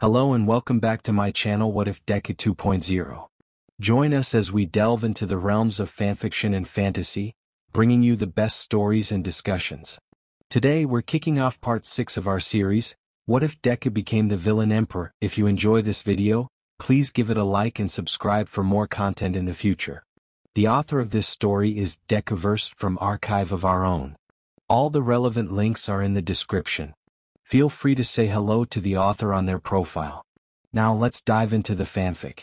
Hello and welcome back to my channel What If Deku 2.0. Join us as we delve into the realms of fanfiction and fantasy, bringing you the best stories and discussions. Today we're kicking off part 6 of our series, What If Deku Became the Villain Emperor? If you enjoy this video, please give it a like and subscribe for more content in the future. The author of this story is DekuVerse from Archive of Our Own. All the relevant links are in the description. Feel free to say hello to the author on their profile. Now let's dive into the fanfic.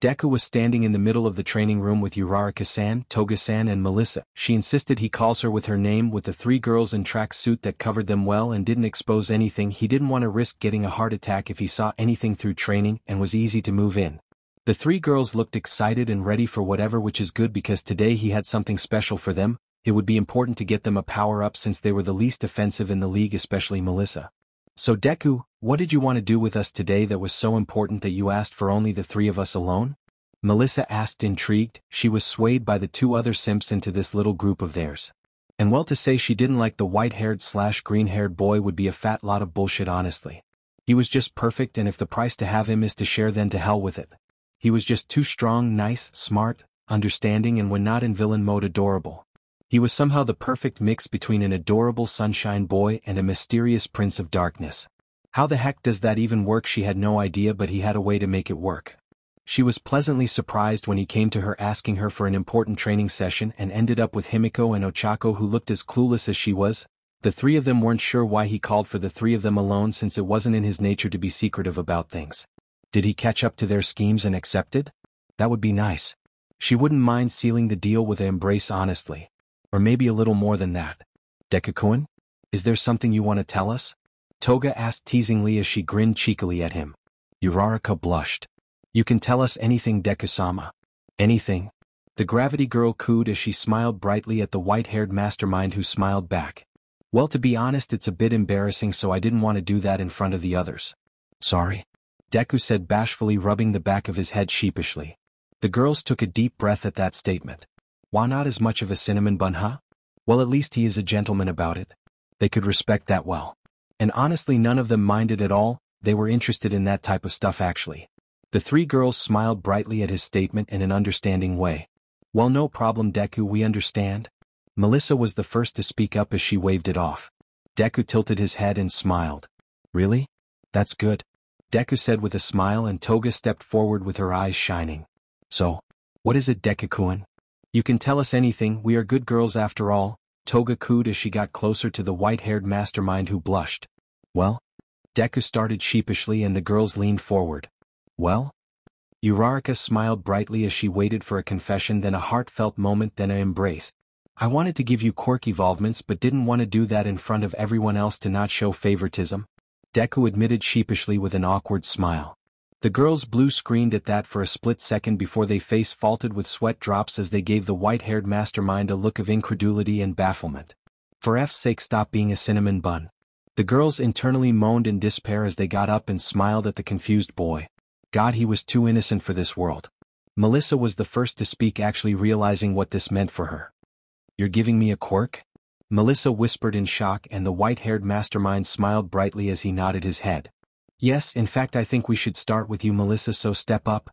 Deku was standing in the middle of the training room with Uraraka-san, Toga-san and Melissa. She insisted he calls her with her name with the three girls in track suit that covered them well and didn't expose anything. He didn't want to risk getting a heart attack if he saw anything through training and was easy to move in. The three girls looked excited and ready for whatever, which is good because today he had something special for them. It would be important to get them a power-up since they were the least offensive in the league, especially Melissa. So Deku, what did you want to do with us today that was so important that you asked for only the three of us alone? Melissa asked, intrigued. She was swayed by the two other simps into this little group of theirs. And well, to say she didn't like the white-haired/green-haired boy would be a fat lot of bullshit, honestly. He was just perfect, and if the price to have him is to share, then to hell with it. He was just too strong, nice, smart, understanding, and when not in villain mode, adorable. He was somehow the perfect mix between an adorable sunshine boy and a mysterious prince of darkness. How the heck does that even work? She had no idea, but he had a way to make it work. She was pleasantly surprised when he came to her asking her for an important training session and ended up with Himiko and Ochako, who looked as clueless as she was. The three of them weren't sure why he called for the three of them alone, since it wasn't in his nature to be secretive about things. Did he catch up to their schemes and accepted? That would be nice. She wouldn't mind sealing the deal with an embrace, honestly. Or maybe a little more than that. Deku-kun? Is there something you want to tell us? Toga asked teasingly as she grinned cheekily at him. Uraraka blushed. You can tell us anything, Deku-sama. Anything? The gravity girl cooed as she smiled brightly at the white-haired mastermind, who smiled back. Well, to be honest, it's a bit embarrassing, so I didn't want to do that in front of the others. Sorry? Deku said bashfully, rubbing the back of his head sheepishly. The girls took a deep breath at that statement. Why not as much of a cinnamon bun, huh? Well, at least he is a gentleman about it. They could respect that well. And honestly, none of them minded at all. They were interested in that type of stuff, actually. The three girls smiled brightly at his statement in an understanding way. Well, no problem, Deku, we understand. Melissa was the first to speak up as she waved it off. Deku tilted his head and smiled. Really? That's good. Deku said with a smile, and Toga stepped forward with her eyes shining. So, what is it, Deku-kun? You can tell us anything, we are good girls after all, Toga cooed as she got closer to the white-haired mastermind, who blushed. Well? Deku started sheepishly and the girls leaned forward. Well? Uraraka smiled brightly as she waited for a confession, then a heartfelt moment, then an embrace. I wanted to give you quirk evolvements but didn't want to do that in front of everyone else to not show favoritism. Deku admitted sheepishly with an awkward smile. The girls blue-screened at that for a split second before they face faulted with sweat drops as they gave the white-haired mastermind a look of incredulity and bafflement. For F's sake, stop being a cinnamon bun. The girls internally moaned in despair as they got up and smiled at the confused boy. God, he was too innocent for this world. Melissa was the first to speak, actually realizing what this meant for her. You're giving me a quirk? Melissa whispered in shock, and the white-haired mastermind smiled brightly as he nodded his head. Yes, in fact I think we should start with you, Melissa, so step up.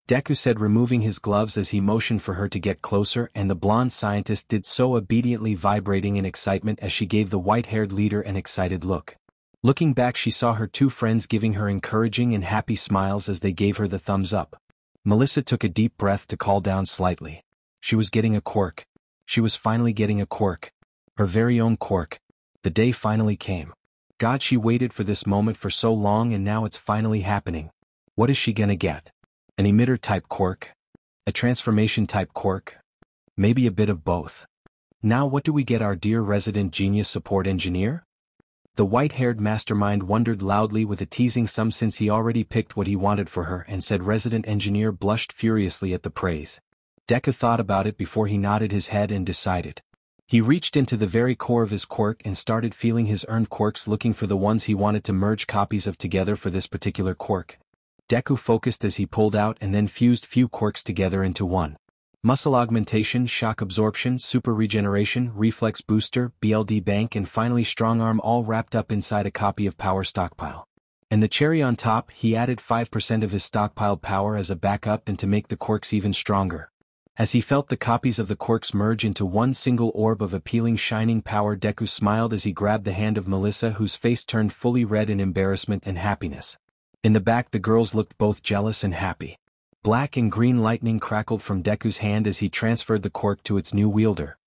Deku said, removing his gloves as he motioned for her to get closer, and the blonde scientist did so, obediently vibrating in excitement as she gave the white-haired leader an excited look. Looking back, she saw her two friends giving her encouraging and happy smiles as they gave her the thumbs up. Melissa took a deep breath to calm down slightly. She was getting a quirk. She was finally getting a quirk. Her very own quirk. The day finally came. God, she waited for this moment for so long, and now it's finally happening. What is she gonna get? An emitter-type quirk? A transformation-type quirk? Maybe a bit of both. Now what do we get, our dear resident genius support engineer? The white-haired mastermind wondered loudly with a teasing sum, since he already picked what he wanted for her, and said resident engineer blushed furiously at the praise. Deku thought about it before he nodded his head and decided. He reached into the very core of his quirk and started feeling his earned quirks, looking for the ones he wanted to merge copies of together for this particular quirk. Deku focused as he pulled out and then fused few quirks together into one. Muscle augmentation, shock absorption, super regeneration, reflex booster, BLD bank, and finally strong arm, all wrapped up inside a copy of power stockpile. And the cherry on top, he added 5% of his stockpiled power as a backup and to make the quirks even stronger. As he felt the copies of the quirks merge into one single orb of appealing shining power, Deku smiled as he grabbed the hand of Melissa, whose face turned fully red in embarrassment and happiness. In the back, the girls looked both jealous and happy. Black and green lightning crackled from Deku's hand as he transferred the quirk to its new wielder.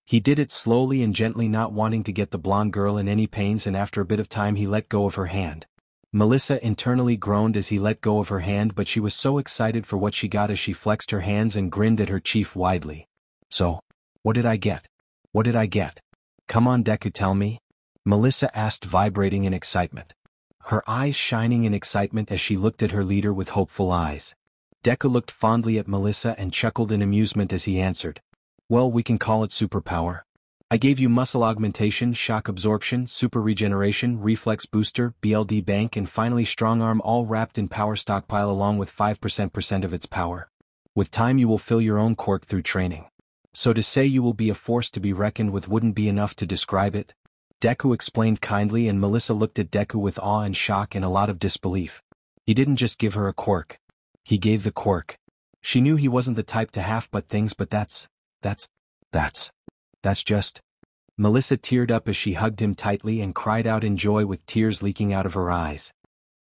He did it slowly and gently, not wanting to get the blonde girl in any pains, and after a bit of time he let go of her hand. Melissa internally groaned as he let go of her hand, but she was so excited for what she got as she flexed her hands and grinned at her chief widely. So, what did I get? What did I get? Come on, Deku, tell me. Melissa asked, vibrating in excitement. Her eyes shining in excitement as she looked at her leader with hopeful eyes. Deku looked fondly at Melissa and chuckled in amusement as he answered. Well, we can call it superpower. I gave you muscle augmentation, shock absorption, super regeneration, reflex booster, BLD bank, and finally strong arm, all wrapped in power stockpile along with 5% of its power. With time you will fill your own quirk through training. So to say you will be a force to be reckoned with wouldn't be enough to describe it. Deku explained kindly, and Melissa looked at Deku with awe and shock and a lot of disbelief. He didn't just give her a quirk. He gave the quirk. She knew he wasn't the type to half-but things, but that's just... Melissa teared up as she hugged him tightly and cried out in joy with tears leaking out of her eyes.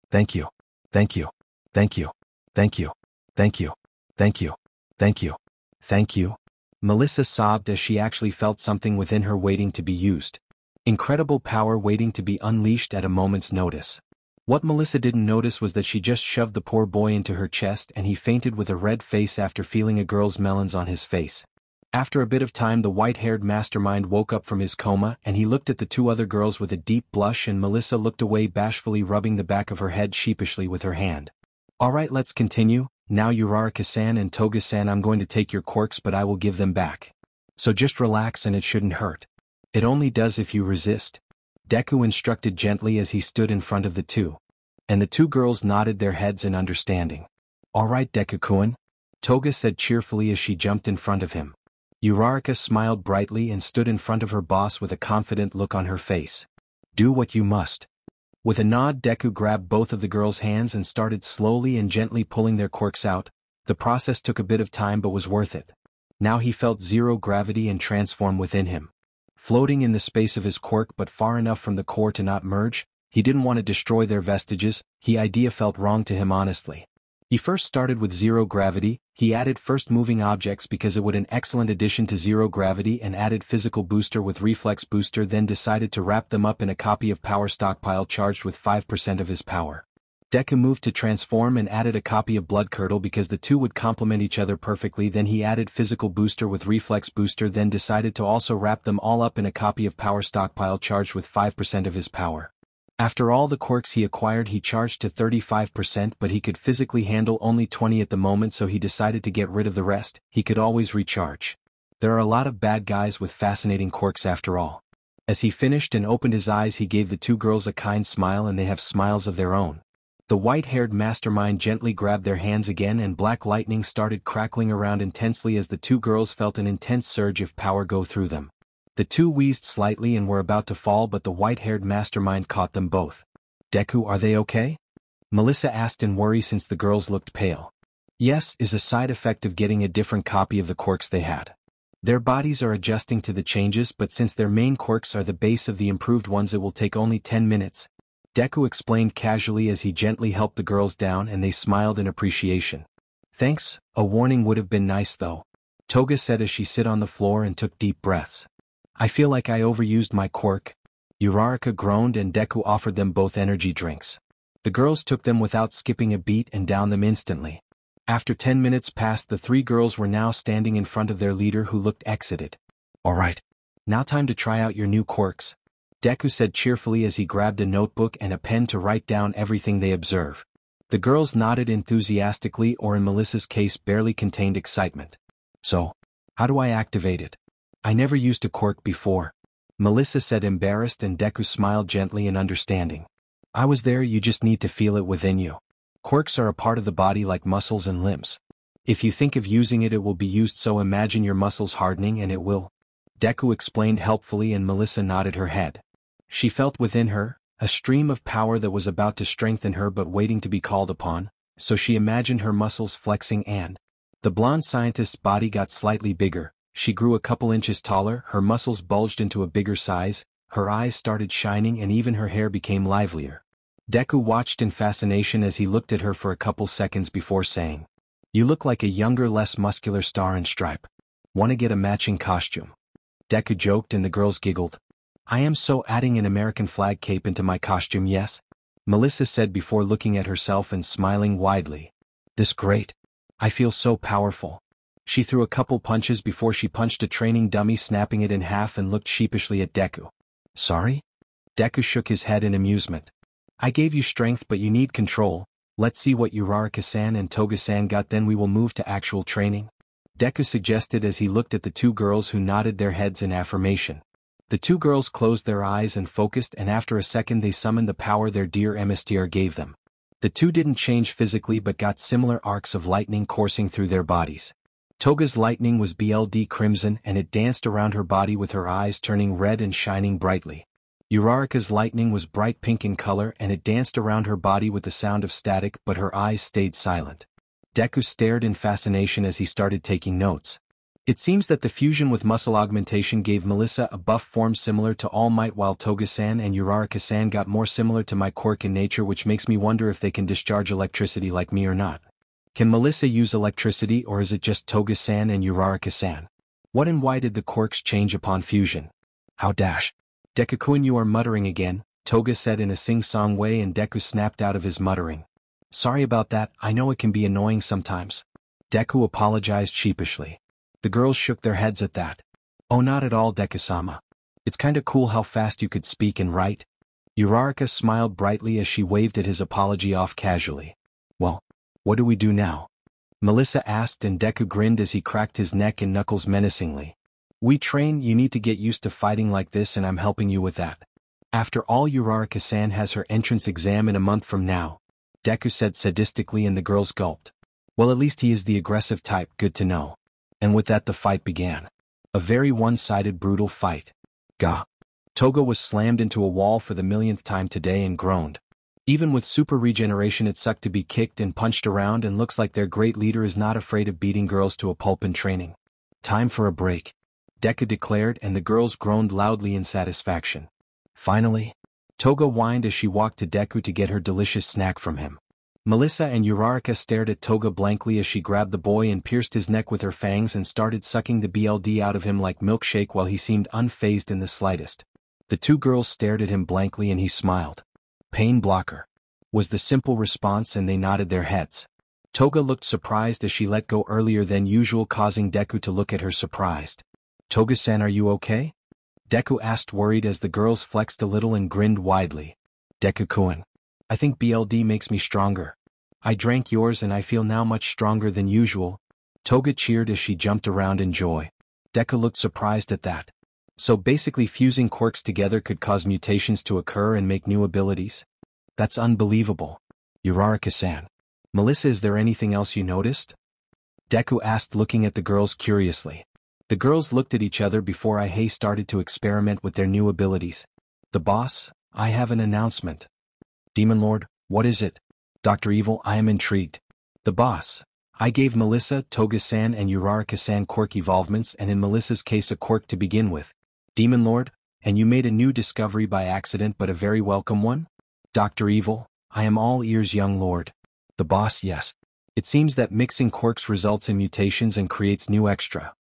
Thank you. Thank you. Thank you. Thank you. Thank you. Thank you. Thank you. Thank you. Melissa sobbed as she actually felt something within her waiting to be used. Incredible power waiting to be unleashed at a moment's notice. What Melissa didn't notice was that she just shoved the poor boy into her chest and he fainted with a red face after feeling a girl's melons on his face. After a bit of time, the white-haired mastermind woke up from his coma and he looked at the two other girls with a deep blush, and Melissa looked away, bashfully rubbing the back of her head sheepishly with her hand. Alright, let's continue. Now Uraraka-san and Toga-san, I'm going to take your quirks, but I will give them back. So just relax and it shouldn't hurt. It only does if you resist. Deku instructed gently as he stood in front of the two. And the two girls nodded their heads in understanding. Alright, Deku-kun, Toga said cheerfully as she jumped in front of him. Uraraka smiled brightly and stood in front of her boss with a confident look on her face. Do what you must. With a nod, Deku grabbed both of the girls' hands and started slowly and gently pulling their quirks out. The process took a bit of time but was worth it. Now he felt zero gravity and transform within him. Floating in the space of his quirk but far enough from the core to not merge, he didn't want to destroy their vestiges. The idea felt wrong to him, honestly. He first started with zero gravity. He added first moving objects because it would an excellent addition to zero gravity, and added physical booster with reflex booster, then decided to wrap them up in a copy of power stockpile charged with 5% of his power. Deku moved to transform and added a copy of blood curdle because the two would complement each other perfectly. Then he added physical booster with reflex booster, then decided to also wrap them all up in a copy of power stockpile charged with 5% of his power. After all the quirks he acquired, he charged to 35%, but he could physically handle only 20 at the moment, so he decided to get rid of the rest. He could always recharge. There are a lot of bad guys with fascinating quirks after all. As he finished and opened his eyes, he gave the two girls a kind smile, and they have smiles of their own. The white-haired mastermind gently grabbed their hands again, and black lightning started crackling around intensely as the two girls felt an intense surge of power go through them. The two wheezed slightly and were about to fall, but the white-haired mastermind caught them both. Deku, are they okay? Melissa asked in worry since the girls looked pale. Yes, is a side effect of getting a different copy of the quirks they had. Their bodies are adjusting to the changes, but since their main quirks are the base of the improved ones, it will take only 10 minutes. Deku explained casually as he gently helped the girls down, and they smiled in appreciation. Thanks, a warning would have been nice though, Toga said as she sat on the floor and took deep breaths. I feel like I overused my quirk. Uraraka groaned, and Deku offered them both energy drinks. The girls took them without skipping a beat and downed them instantly. After 10 minutes passed, the three girls were now standing in front of their leader, who looked excited. Alright. Now time to try out your new quirks, Deku said cheerfully as he grabbed a notebook and a pen to write down everything they observe. The girls nodded enthusiastically, or in Melissa's case barely contained excitement. So, how do I activate it? I never used a quirk before, Melissa said embarrassed, and Deku smiled gently in understanding. I was there, you just need to feel it within you. Quirks are a part of the body like muscles and limbs. If you think of using it, it will be used, so imagine your muscles hardening and it will. Deku explained helpfully, and Melissa nodded her head. She felt within her, A stream of power that was about to strengthen her but waiting to be called upon, so she imagined her muscles flexing and the blonde scientist's body got slightly bigger, she grew a couple inches taller, her muscles bulged into a bigger size, her eyes started shining and even her hair became livelier. Deku watched in fascination as he looked at her for a couple seconds before saying, "You look like a younger, less muscular Star and Stripe. Wanna get a matching costume?" Deku joked and the girls giggled. "I am so adding an American flag cape into my costume, yes?" Melissa said before looking at herself and smiling widely. "This great. I feel so powerful." She threw a couple punches before she punched a training dummy, snapping it in half, and looked sheepishly at Deku. "Sorry?" Deku shook his head in amusement. "I gave you strength but you need control. Let's see what Uraraka-san and Toga-san got, then we will move to actual training," Deku suggested as he looked at the two girls who nodded their heads in affirmation. The two girls closed their eyes and focused, and after a second they summoned the power their dear MSTR gave them. The two didn't change physically but got similar arcs of lightning coursing through their bodies. Toga's lightning was BLD crimson and it danced around her body with her eyes turning red and shining brightly. Uraraka's lightning was bright pink in color and it danced around her body with the sound of static, but her eyes stayed silent. Deku stared in fascination as he started taking notes. It seems that the fusion with muscle augmentation gave Melissa a buff form similar to All Might, while Toga-san and Uraraka-san got more similar to my quirk in nature, which makes me wonder if they can discharge electricity like me or not. Can Melissa use electricity, or is it just Toga-san and Uraraka-san? What and why did the quirks change upon fusion? How dash. Deku-kun, you are muttering again, Toga said in a sing-song way, and Deku snapped out of his muttering. "Sorry about that, I know it can be annoying sometimes." Deku apologized sheepishly. The girls shook their heads at that. "Oh, not at all, Deku-sama. It's kinda cool how fast you could speak and write." Uraraka smiled brightly as she waved at his apology off casually. "Well, what do we do now?" Melissa asked, and Deku grinned as he cracked his neck and knuckles menacingly. "We train, you need to get used to fighting like this and I'm helping you with that. After all, Uraraka-san has her entrance exam in a month from now," Deku said sadistically, and the girls gulped. "Well, at least he is the aggressive type, good to know." And with that the fight began. A very one-sided, brutal fight. Gah. Toga was slammed into a wall for the millionth time today and groaned. Even with super regeneration it sucked to be kicked and punched around, and looks like their great leader is not afraid of beating girls to a pulp in training. "Time for a break," Deku declared, and the girls groaned loudly in satisfaction. Finally, Toga whined as she walked to Deku to get her delicious snack from him. Melissa and Uraraka stared at Toga blankly as she grabbed the boy and pierced his neck with her fangs and started sucking the BLD out of him like milkshake, while he seemed unfazed in the slightest. The two girls stared at him blankly and he smiled. "Pain blocker," was the simple response, and they nodded their heads. Toga looked surprised as she let go earlier than usual, causing Deku to look at her surprised. "Toga-san, are you okay?" Deku asked, worried, as the girls flexed a little and grinned widely. "Deku-kun, I think BLD makes me stronger. I drank yours and I feel now much stronger than usual," Toga cheered as she jumped around in joy. Deku looked surprised at that. So basically fusing quirks together could cause mutations to occur and make new abilities? That's unbelievable. Uraraka-san. Melissa, is there anything else you noticed? Deku asked, looking at the girls curiously. The girls looked at each other before I started to experiment with their new abilities. "The boss, I have an announcement." "Demon Lord, what is it?" "Dr. Evil, I am intrigued." "The boss, I gave Melissa, Toga-san and Uraraka-san quirk evolvements, and in Melissa's case a quirk to begin with. Demon Lord, and you made a new discovery by accident, but a very welcome one?" "Dr. Evil, I am all ears, young lord." "The boss, yes. It seems that mixing quirks results in mutations and creates new extra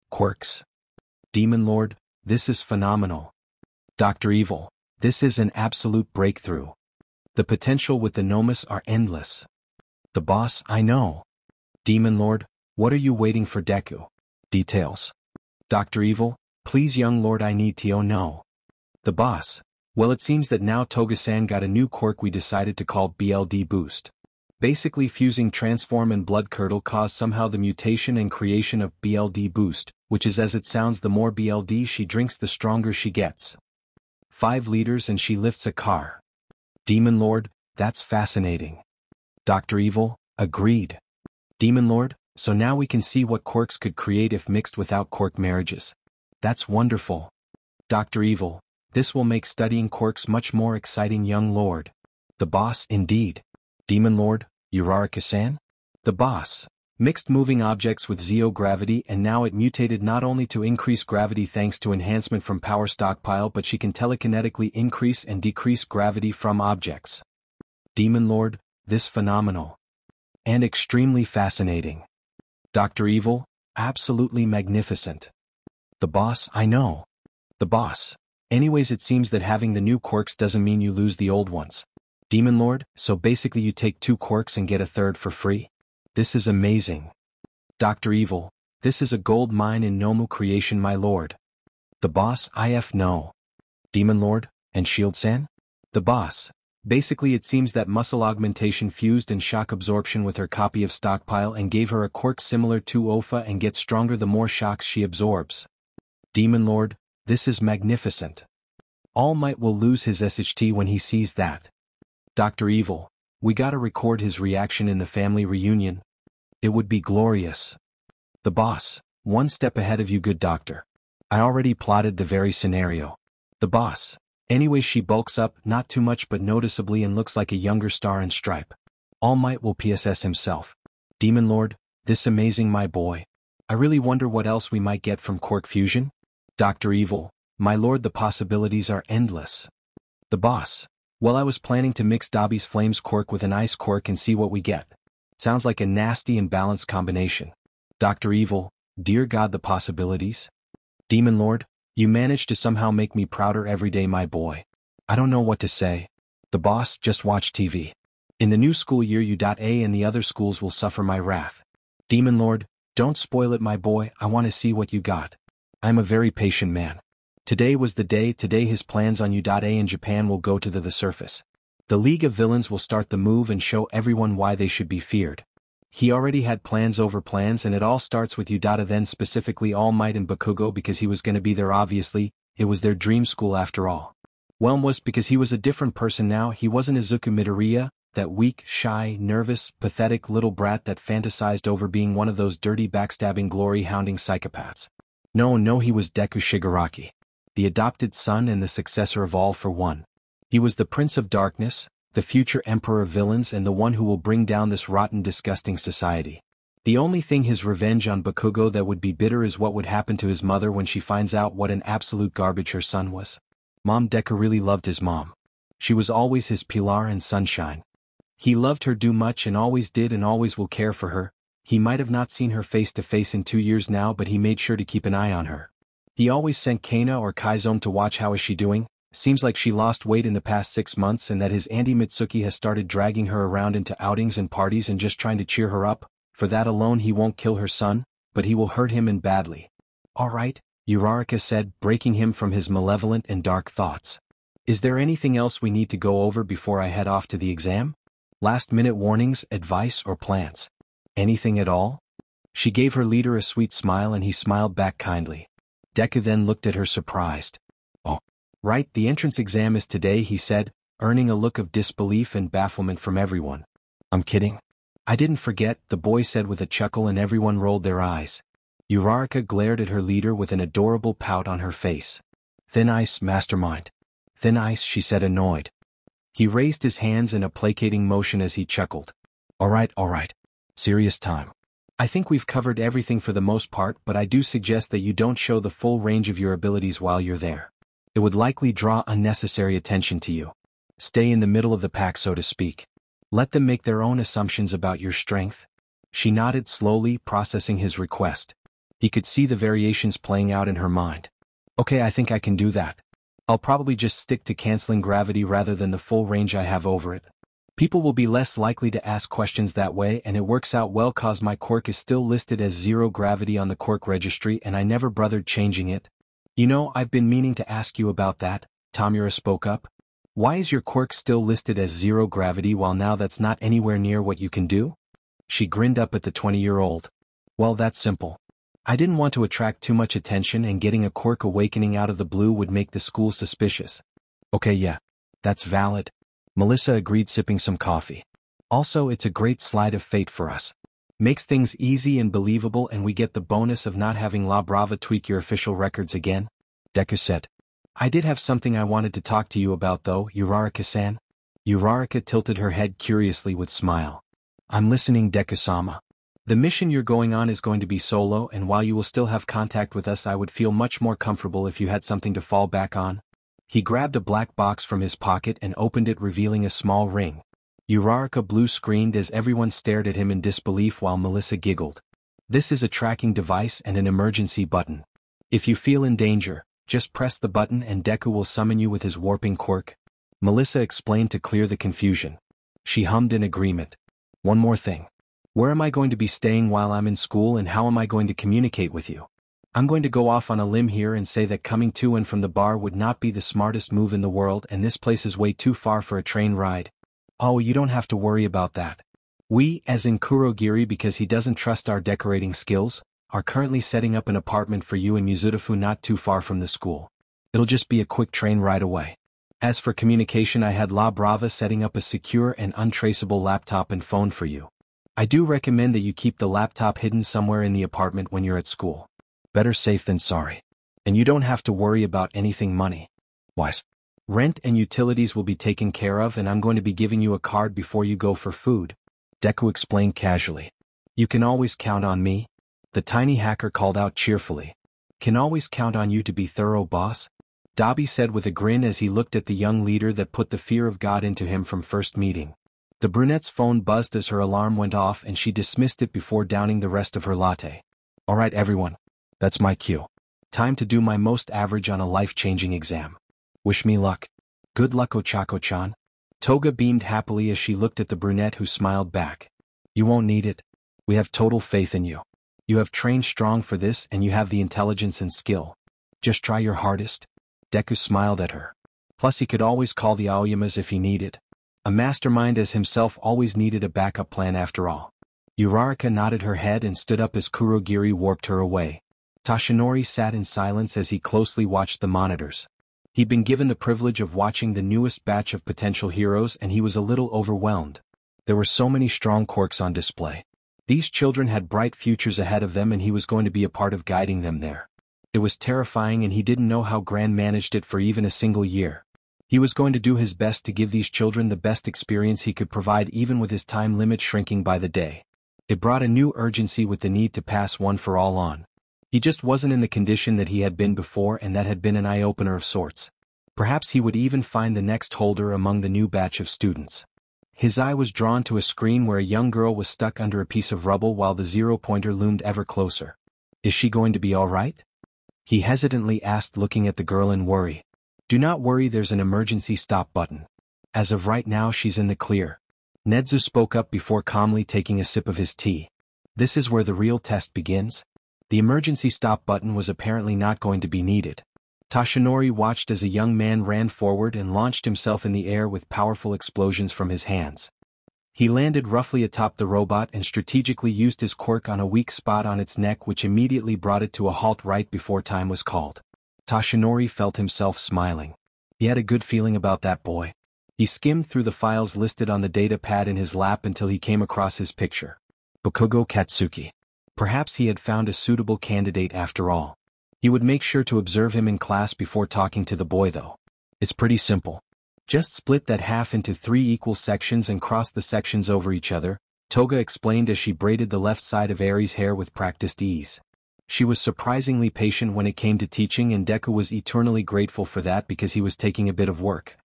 quirks." "Demon Lord, this is phenomenal." "Dr. Evil, this is an absolute breakthrough. The potential with the Nomus are endless." "The boss, I know." "Demon Lord, what are you waiting for, Deku? Details." "Dr. Evil, please young lord, I need to know." "The boss, well, it seems that now Toga-san got a new quirk we decided to call BLD Boost. Basically fusing Transform and Blood Curdle caused somehow the mutation and creation of BLD Boost, which is, as it sounds, the more BLD she drinks the stronger she gets. 5 liters and she lifts a car." "Demon Lord, that's fascinating." "Dr. Evil, agreed." "Demon Lord, so now we can see what quirks could create if mixed without quirk marriages." "That's wonderful." "Dr. Evil, This will make studying quirks much more exciting, young lord. The boss, indeed. Demon Lord, Uraraka-san? The boss. Mixed moving objects with zero gravity, and now it mutated not only to increase gravity thanks to enhancement from power stockpile, but she can telekinetically increase and decrease gravity from objects. Demon Lord, this phenomenal. And extremely fascinating. Dr. Evil, absolutely magnificent. The boss, I know. The boss. Anyways, it seems that having the new quirks doesn't mean you lose the old ones. Demon Lord, so basically you take 2 quirks and get a third for free? This is amazing. Dr. Evil, this is a gold mine in Nomu creation, my lord. The boss, IF no. Demon Lord, and Shield-san? The boss. Basically it seems that muscle augmentation fused and shock absorption with her copy of stockpile and gave her a quirk similar to OFA and gets stronger the more shocks she absorbs. Demon Lord, this is magnificent. All Might will lose his SHT when he sees that. Dr. Evil, we gotta record his reaction in the family reunion. It would be glorious. The boss, 1 step ahead of you, good doctor. I already plotted the very scenario. The boss. Anyway, she bulks up, not too much but noticeably, and looks like a younger Star and Stripe. All Might will PSS himself. Demon Lord, this amazing, my boy. I really wonder what else we might get from quirk fusion. Dr. Evil, my lord, the possibilities are endless. The boss. Well, I was planning to mix Dobby's Flames quirk with an ice quirk and see what we get. Sounds like a nasty and balanced combination. Dr. Evil, dear God, the possibilities. Demon Lord, you managed to somehow make me prouder every day, my boy. I don't know what to say. The boss, just watch TV. In the new school year U.A and the other schools will suffer my wrath. Demon Lord, don't spoil it, my boy, I want to see what you got. I'm a very patient man. Today was the day. Today his plans on U.A in Japan will go to the surface. The League of Villains will start the move and show everyone why they should be feared. He already had plans over plans, and it all starts with U.A, then specifically All Might and Bakugo, because he was going to be there. Obviously, it was their dream school after all. Well, was because he was a different person now. He wasn't Izuku Midoriya, that weak, shy, nervous, pathetic little brat that fantasized over being one of those dirty, backstabbing, glory-hounding psychopaths. No, he was Deku Shigaraki, the adopted son and the successor of All for One. He was the Prince of Darkness, the future Emperor of Villains, and the one who will bring down this rotten, disgusting society. The only thing his revenge on Bakugo that would be bitter is what would happen to his mother when she finds out what an absolute garbage her son was. Mom, Deku really loved his mom. She was always his pilar and sunshine. He loved her too much and always did and always will care for her. He might have not seen her face to face in 2 years now, but he made sure to keep an eye on her. He always sent Kana or Kaizome to watch how is she doing. Seems like she lost weight in the past 6 months and that his Auntie Mitsuki has started dragging her around into outings and parties and just trying to cheer her up. For that alone he won't kill her son, but he will hurt him and badly. Alright, Uraraka said, breaking him from his malevolent and dark thoughts. Is there anything else we need to go over before I head off to the exam? Last-minute warnings, advice, or plans? Anything at all? She gave her leader a sweet smile and he smiled back kindly. Deku then looked at her surprised. Oh, right, the entrance exam is today, he said, earning a look of disbelief and bafflement from everyone. I'm kidding. I didn't forget, the boy said with a chuckle, and everyone rolled their eyes. Uraraka glared at her leader with an adorable pout on her face. Thin ice, mastermind. Thin ice, she said, annoyed. He raised his hands in a placating motion as he chuckled. All right. Serious time. I think we've covered everything for the most part, but I do suggest that you don't show the full range of your abilities while you're there. It would likely draw unnecessary attention to you. Stay in the middle of the pack, so to speak. Let them make their own assumptions about your strength. She nodded slowly, processing his request. He could see the variations playing out in her mind. Okay, I think I can do that. I'll probably just stick to canceling gravity rather than the full range I have over it. People will be less likely to ask questions that way, and it works out well cause my quirk is still listed as 0 gravity on the quirk registry and I never bothered changing it. You know, I've been meaning to ask you about that, Tamura spoke up. Why is your quirk still listed as 0 gravity while now that's not anywhere near what you can do? She grinned up at the 20-year-old. Well, that's simple. I didn't want to attract too much attention, and getting a quirk awakening out of the blue would make the school suspicious. Okay, yeah. That's valid. Melissa agreed, sipping some coffee. Also, it's a great slide of fate for us. Makes things easy and believable, and we get the bonus of not having La Brava tweak your official records again, Deku said. I did have something I wanted to talk to you about though, Uraraka-san. Uraraka tilted her head curiously with smile. I'm listening, Deku-sama. The mission you're going on is going to be solo, and while you will still have contact with us, I would feel much more comfortable if you had something to fall back on. He grabbed a black box from his pocket and opened it, revealing a small ring. Uraraka blue-screened as everyone stared at him in disbelief while Melissa giggled. This is a tracking device and an emergency button. If you feel in danger, just press the button and Deku will summon you with his warping quirk. Melissa explained to clear the confusion. She hummed in agreement. One more thing. Where am I going to be staying while I'm in school, and how am I going to communicate with you? I'm going to go off on a limb here and say that coming to and from the bar would not be the smartest move in the world, and this place is way too far for a train ride. Oh, you don't have to worry about that. We, as in Kurogiri, because he doesn't trust our decorating skills, are currently setting up an apartment for you in Muzutafu not too far from the school. It'll just be a quick train ride away. As for communication, I had La Brava setting up a secure and untraceable laptop and phone for you. I do recommend that you keep the laptop hidden somewhere in the apartment when you're at school. Better safe than sorry. And you don't have to worry about anything money-wise. Rent and utilities will be taken care of, and I'm going to be giving you a card before you go for food. Deku explained casually. You can always count on me. The tiny hacker called out cheerfully. Can always count on you to be thorough, boss. Dabi said with a grin as he looked at the young leader that put the fear of God into him from first meeting. The brunette's phone buzzed as her alarm went off, and she dismissed it before downing the rest of her latte. All right, everyone. That's my cue. Time to do my most average on a life-changing exam. Wish me luck. Good luck, Ochako-chan. Toga beamed happily as she looked at the brunette, who smiled back. You won't need it. We have total faith in you. You have trained strong for this, and you have the intelligence and skill. Just try your hardest. Deku smiled at her. Plus he could always call the Aoyamas if he needed. A mastermind as himself always needed a backup plan after all. Uraraka nodded her head and stood up as Kurogiri warped her away. Toshinori sat in silence as he closely watched the monitors. He'd been given the privilege of watching the newest batch of potential heroes, and he was a little overwhelmed. There were so many strong quirks on display. These children had bright futures ahead of them, and he was going to be a part of guiding them there. It was terrifying, and he didn't know how Gran managed it for even a single year. He was going to do his best to give these children the best experience he could provide, even with his time limit shrinking by the day. It brought a new urgency with the need to pass one for all on. He just wasn't in the condition that he had been before, and that had been an eye-opener of sorts. Perhaps he would even find the next holder among the new batch of students. His eye was drawn to a screen where a young girl was stuck under a piece of rubble while the zero-pointer loomed ever closer. Is she going to be all right? He hesitantly asked, looking at the girl in worry. Do not worry, there's an emergency stop button. As of right now, she's in the clear. Nedzu spoke up before calmly taking a sip of his tea. This is where the real test begins. The emergency stop button was apparently not going to be needed. Toshinori watched as a young man ran forward and launched himself in the air with powerful explosions from his hands. He landed roughly atop the robot and strategically used his quirk on a weak spot on its neck, which immediately brought it to a halt right before time was called. Toshinori felt himself smiling. He had a good feeling about that boy. He skimmed through the files listed on the data pad in his lap until he came across his picture. Bakugo Katsuki. Perhaps he had found a suitable candidate after all. He would make sure to observe him in class before talking to the boy though. It's pretty simple. Just split that half into 3 equal sections and cross the sections over each other, Toga explained as she braided the left side of Eri's hair with practiced ease. She was surprisingly patient when it came to teaching, and Deku was eternally grateful for that because he was taking a bit of work.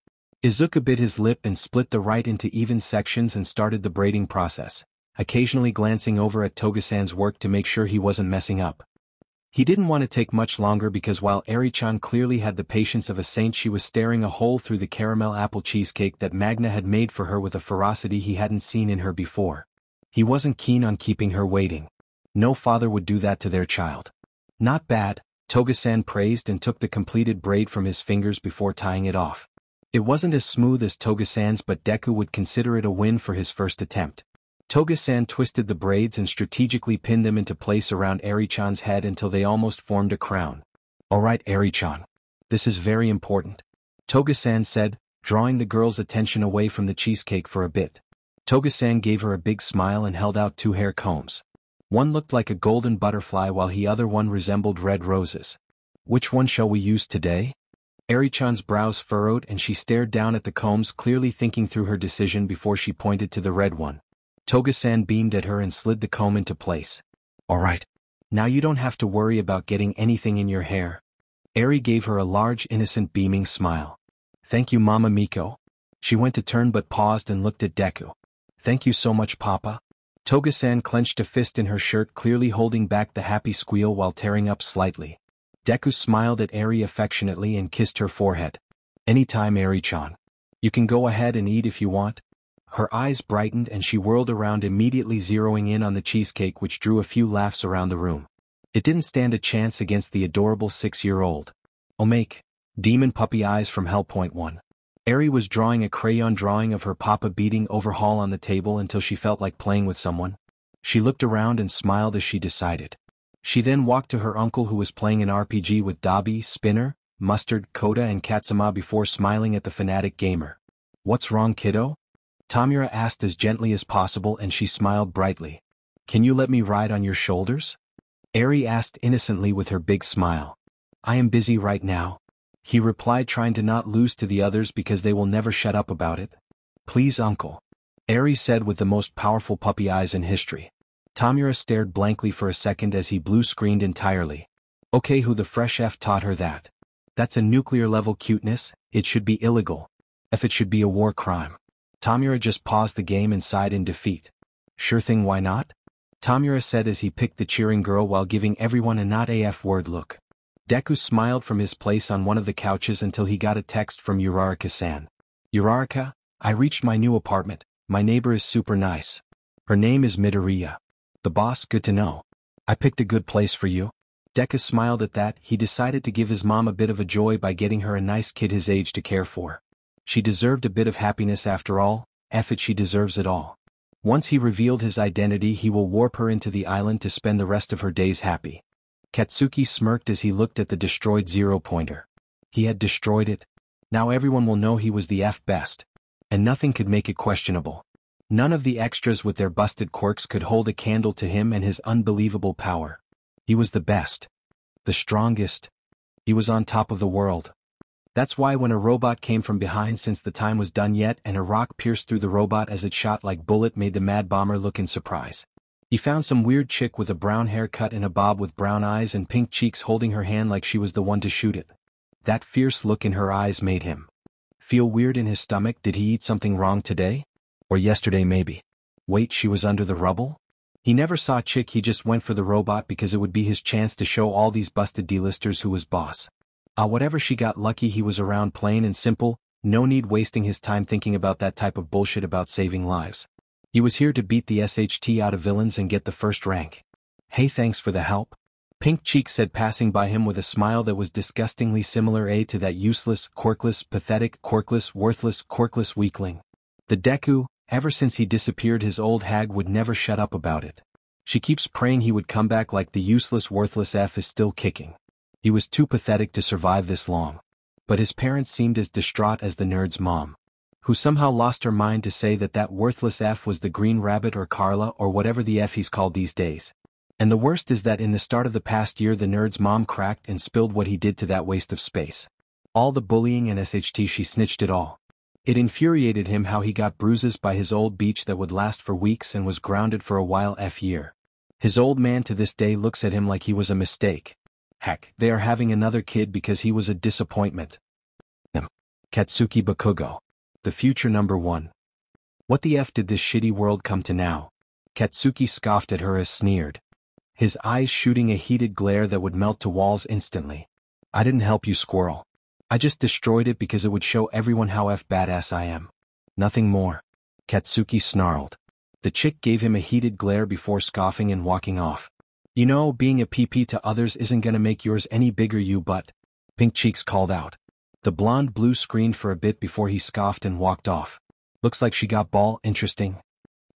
Izuku bit his lip and split the right into even sections and started the braiding process, occasionally glancing over at Toga-san's work to make sure he wasn't messing up. He didn't want to take much longer because while Eri-chan clearly had the patience of a saint, she was staring a hole through the caramel apple cheesecake that Magna had made for her with a ferocity he hadn't seen in her before. He wasn't keen on keeping her waiting. No father would do that to their child. Not bad, Toga-san praised and took the completed braid from his fingers before tying it off. It wasn't as smooth as Toga-san's, but Deku would consider it a win for his first attempt. Toga-san twisted the braids and strategically pinned them into place around Eri-chan's head until they almost formed a crown. Alright, Eri-chan. This is very important, Toga-san said, drawing the girl's attention away from the cheesecake for a bit. Toga-san gave her a big smile and held out 2 hair combs. One looked like a golden butterfly while the other one resembled red roses. Which one shall we use today? Eri-chan's brows furrowed and she stared down at the combs, clearly thinking through her decision before she pointed to the red one. Toga-san beamed at her and slid the comb into place. Alright. Now you don't have to worry about getting anything in your hair. Eri gave her a large, innocent, beaming smile. Thank you, Mama Miko. She went to turn but paused and looked at Deku. Thank you so much, Papa. Toga-san clenched a fist in her shirt, clearly holding back the happy squeal while tearing up slightly. Deku smiled at Eri affectionately and kissed her forehead. Anytime, Eri-chan. You can go ahead and eat if you want. Her eyes brightened and she whirled around, immediately zeroing in on the cheesecake, which drew a few laughs around the room. It didn't stand a chance against the adorable 6-year-old. Omake. Demon puppy eyes from Hellpoint 1. Eri was drawing a crayon drawing of her papa beating overhaul on the table until she felt like playing with someone. She looked around and smiled as she decided. She then walked to her uncle, who was playing an RPG with Dabi, Spinner, Mustard, Koda and Katsuma, before smiling at the fanatic gamer. What's wrong, kiddo? Tamura asked as gently as possible, and she smiled brightly. Can you let me ride on your shoulders? Eri asked innocently with her big smile. I am busy right now. He replied, trying to not lose to the others because they will never shut up about it. Please, uncle. Eri said with the most powerful puppy eyes in history. Tamura stared blankly for a second as he blue-screened entirely. Okay, who the fresh F taught her that? That's a nuclear-level cuteness. It should be illegal. If it should be a war crime. Tamura just paused the game and sighed in defeat. Sure thing, why not? Tamura said as he picked the cheering girl while giving everyone a not AF word look. Deku smiled from his place on one of the couches until he got a text from Uraraka-san. Uraraka, I reached my new apartment. My neighbor is super nice. Her name is Midoriya. The boss, good to know. I picked a good place for you. Deku smiled at that. He decided to give his mom a bit of a joy by getting her a nice kid his age to care for. She deserved a bit of happiness after all. F it, she deserves it all. Once he revealed his identity, he will warp her into the island to spend the rest of her days happy. Katsuki smirked as he looked at the destroyed zero-pointer. He had destroyed it. Now everyone will know he was the F best. And nothing could make it questionable. None of the extras with their busted quirks could hold a candle to him and his unbelievable power. He was the best. The strongest. He was on top of the world. That's why when a robot came from behind, since the time was done yet, and a rock pierced through the robot as it shot like bullet, made the mad bomber look in surprise. He found some weird chick with a brown haircut and a bob with brown eyes and pink cheeks holding her hand like she was the one to shoot it. That fierce look in her eyes made him feel weird in his stomach. Did he eat something wrong today? Or yesterday maybe? Wait, she was under the rubble? He never saw a chick, he just went for the robot because it would be his chance to show all these busted D-listers who was boss. Whatever, she got lucky he was around, plain and simple. No need wasting his time thinking about that type of bullshit about saving lives. He was here to beat the SHT out of villains and get the first rank. Hey, thanks for the help. Pink Cheek said, passing by him with a smile that was disgustingly similar to that useless, quirkless, pathetic, quirkless, worthless, quirkless weakling. The Deku, ever since he disappeared, his old hag would never shut up about it. She keeps praying he would come back, like the useless, worthless F is still kicking. He was too pathetic to survive this long. But his parents seemed as distraught as the nerd's mom, who somehow lost her mind to say that that worthless F was the Green Rabbit or Carla or whatever the F he's called these days. And the worst is that in the start of the past year, the nerd's mom cracked and spilled what he did to that waste of space. All the bullying and SHT, she snitched it all. It infuriated him how he got bruises by his old beach that would last for weeks and was grounded for a while. F-year. His old man to this day looks at him like he was a mistake. Heck, they are having another kid because he was a disappointment. Katsuki Bakugo. The future #1. What the F did this shitty world come to now? Katsuki scoffed at her as sneered, his eyes shooting a heated glare that would melt to walls instantly. I didn't help you, squirrel. I just destroyed it because it would show everyone how F badass I am. Nothing more. Katsuki snarled. The chick gave him a heated glare before scoffing and walking off. You know, being a PP to others isn't gonna make yours any bigger, you butt. Pink Cheeks called out. The blonde blue screened for a bit before he scoffed and walked off. Looks like she got ball. Interesting.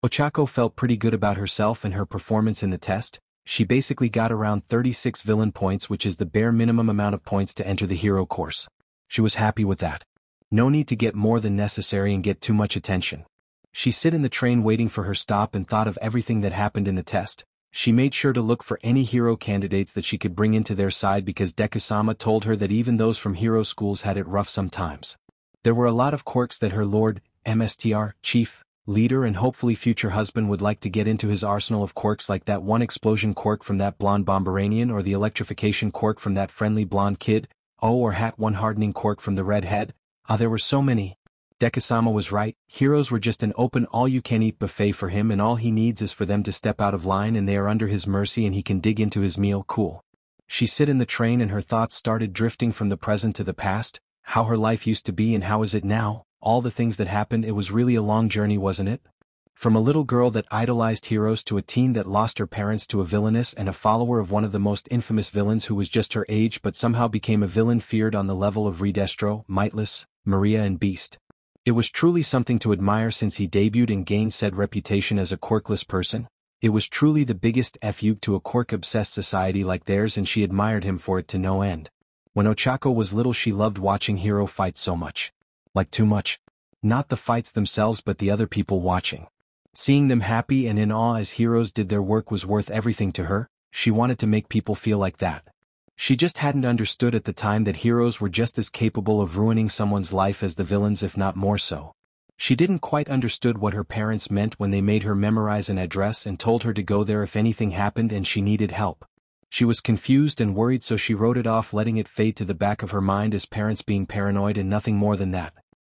Ochako felt pretty good about herself and her performance in the test. She basically got around 36 villain points, which is the bare minimum amount of points to enter the hero course. She was happy with that. No need to get more than necessary and get too much attention. She sit in the train waiting for her stop and thought of everything that happened in the test. She made sure to look for any hero candidates that she could bring into their side because Deku-sama told her that even those from hero schools had it rough sometimes. There were a lot of quirks that her lord, MSTR, chief, leader and hopefully future husband would like to get into his arsenal of quirks, like that one explosion quirk from that blonde Bomberanian, or the electrification quirk from that friendly blonde kid, or hat one hardening quirk from the redhead. There were so many. Deku-sama was right, heroes were just an open all-you-can-eat buffet for him, and all he needs is for them to step out of line and they are under his mercy and he can dig into his meal cool. She sit in the train and her thoughts started drifting from the present to the past, how her life used to be and how is it now, all the things that happened. It was really a long journey, wasn't it? From a little girl that idolized heroes to a teen that lost her parents to a villainess and a follower of one of the most infamous villains who was just her age but somehow became a villain feared on the level of Redestro, Mightless, Maria and Beast. It was truly something to admire since he debuted and gained said reputation as a quirkless person. It was truly the biggest fu to a quirk-obsessed society like theirs, and she admired him for it to no end. When Ochako was little, she loved watching hero fights so much. Like too much. Not the fights themselves but the other people watching. Seeing them happy and in awe as heroes did their work was worth everything to her. She wanted to make people feel like that. She just hadn't understood at the time that heroes were just as capable of ruining someone's life as the villains, if not more so. She didn't quite understood what her parents meant when they made her memorize an address and told her to go there if anything happened and she needed help. She was confused and worried, so she wrote it off, letting it fade to the back of her mind as parents being paranoid and nothing more than that.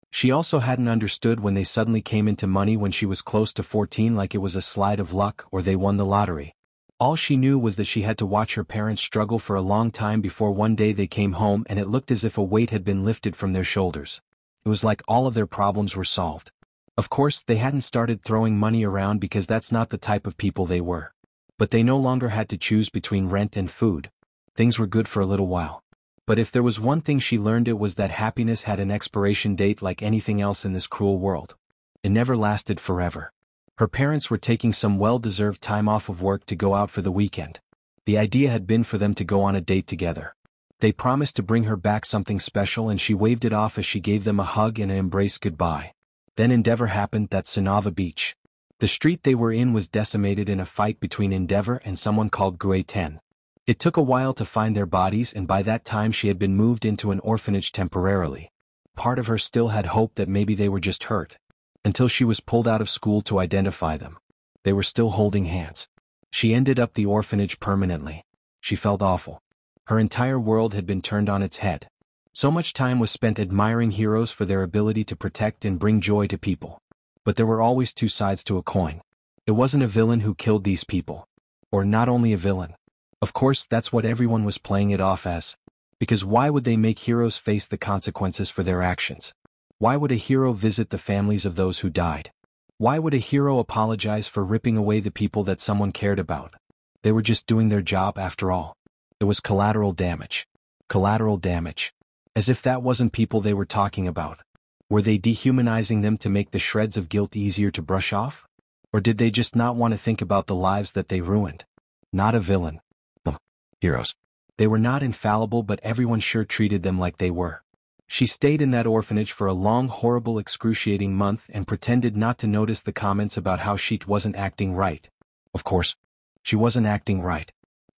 She also hadn't understood when they suddenly came into money when she was close to 14, like it was a slide of luck or they won the lottery. All she knew was that she had to watch her parents struggle for a long time before one day they came home and it looked as if a weight had been lifted from their shoulders. It was like all of their problems were solved. Of course, they hadn't started throwing money around because that's not the type of people they were. But they no longer had to choose between rent and food. Things were good for a little while. But if there was one thing she learned, it was that happiness had an expiration date like anything else in this cruel world. It never lasted forever. Her parents were taking some well-deserved time off of work to go out for the weekend. The idea had been for them to go on a date together. They promised to bring her back something special and she waved it off as she gave them a hug and an embrace goodbye. Then Endeavor happened, that Sonava Beach. The street they were in was decimated in a fight between Endeavor and someone called Gui 10. It took a while to find their bodies, and by that time she had been moved into an orphanage temporarily. Part of her still had hope that maybe they were just hurt. Until she was pulled out of school to identify them. They were still holding hands. She ended up the orphanage permanently. She felt awful. Her entire world had been turned on its head. So much time was spent admiring heroes for their ability to protect and bring joy to people. But there were always two sides to a coin. It wasn't a villain who killed these people. Or not only a villain. Of course, that's what everyone was playing it off as. Because why would they make heroes face the consequences for their actions? Why would a hero visit the families of those who died? Why would a hero apologize for ripping away the people that someone cared about? They were just doing their job after all. It was collateral damage. Collateral damage. As if that wasn't people they were talking about. Were they dehumanizing them to make the shreds of guilt easier to brush off? Or did they just not want to think about the lives that they ruined? Not a villain. Heroes. They were not infallible, but everyone sure treated them like they were. She stayed in that orphanage for a long, horrible, excruciating month and pretended not to notice the comments about how she wasn't acting right. Of course, she wasn't acting right.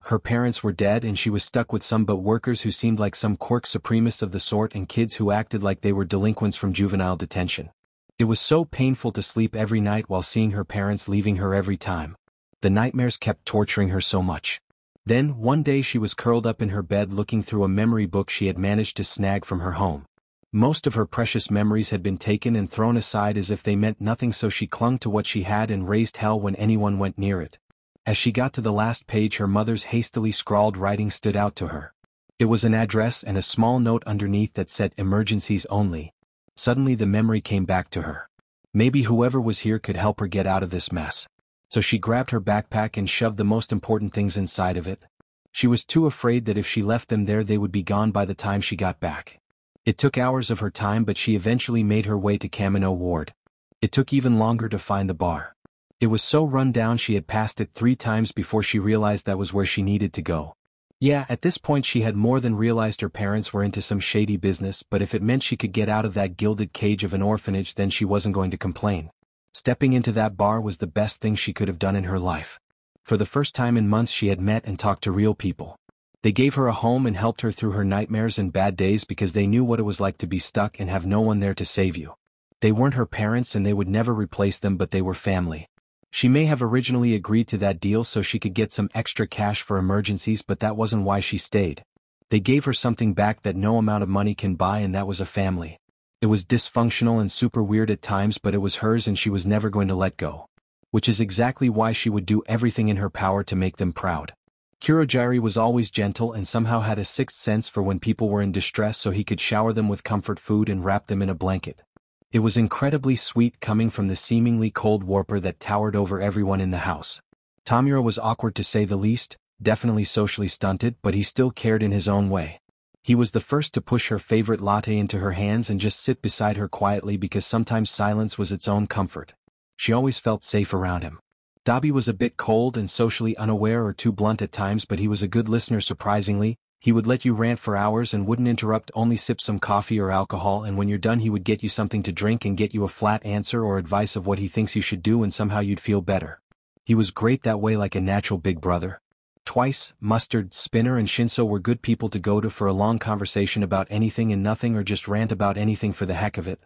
Her parents were dead and she was stuck with some but workers who seemed like some quirk supremists of the sort and kids who acted like they were delinquents from juvenile detention. It was so painful to sleep every night while seeing her parents leaving her every time. The nightmares kept torturing her so much. Then, one day she was curled up in her bed looking through a memory book she had managed to snag from her home. Most of her precious memories had been taken and thrown aside as if they meant nothing, so she clung to what she had and raised hell when anyone went near it. As she got to the last page, her mother's hastily scrawled writing stood out to her. It was an address and a small note underneath that said "Emergencies only." Suddenly the memory came back to her. Maybe whoever was here could help her get out of this mess. So she grabbed her backpack and shoved the most important things inside of it. She was too afraid that if she left them there they would be gone by the time she got back. It took hours of her time, but she eventually made her way to Kamino Ward. It took even longer to find the bar. It was so run down she had passed it 3 times before she realized that was where she needed to go. Yeah, at this point she had more than realized her parents were into some shady business, but if it meant she could get out of that gilded cage of an orphanage, then she wasn't going to complain. Stepping into that bar was the best thing she could have done in her life. For the first time in months she had met and talked to real people. They gave her a home and helped her through her nightmares and bad days because they knew what it was like to be stuck and have no one there to save you. They weren't her parents and they would never replace them, but they were family. She may have originally agreed to that deal so she could get some extra cash for emergencies, but that wasn't why she stayed. They gave her something back that no amount of money can buy, and that was a family. It was dysfunctional and super weird at times, but it was hers and she was never going to let go. Which is exactly why she would do everything in her power to make them proud. Kurogiri was always gentle and somehow had a sixth sense for when people were in distress, so he could shower them with comfort food and wrap them in a blanket. It was incredibly sweet coming from the seemingly cold warper that towered over everyone in the house. Tamura was awkward to say the least, definitely socially stunted, but he still cared in his own way. He was the first to push her favorite latte into her hands and just sit beside her quietly because sometimes silence was its own comfort. She always felt safe around him. Dabi was a bit cold and socially unaware or too blunt at times, but he was a good listener surprisingly. He would let you rant for hours and wouldn't interrupt, only sip some coffee or alcohol, and when you're done he would get you something to drink and get you a flat answer or advice of what he thinks you should do, and somehow you'd feel better. He was great that way, like a natural big brother. Twice, Mustard, Spinner and Shinso were good people to go to for a long conversation about anything and nothing, or just rant about anything for the heck of it.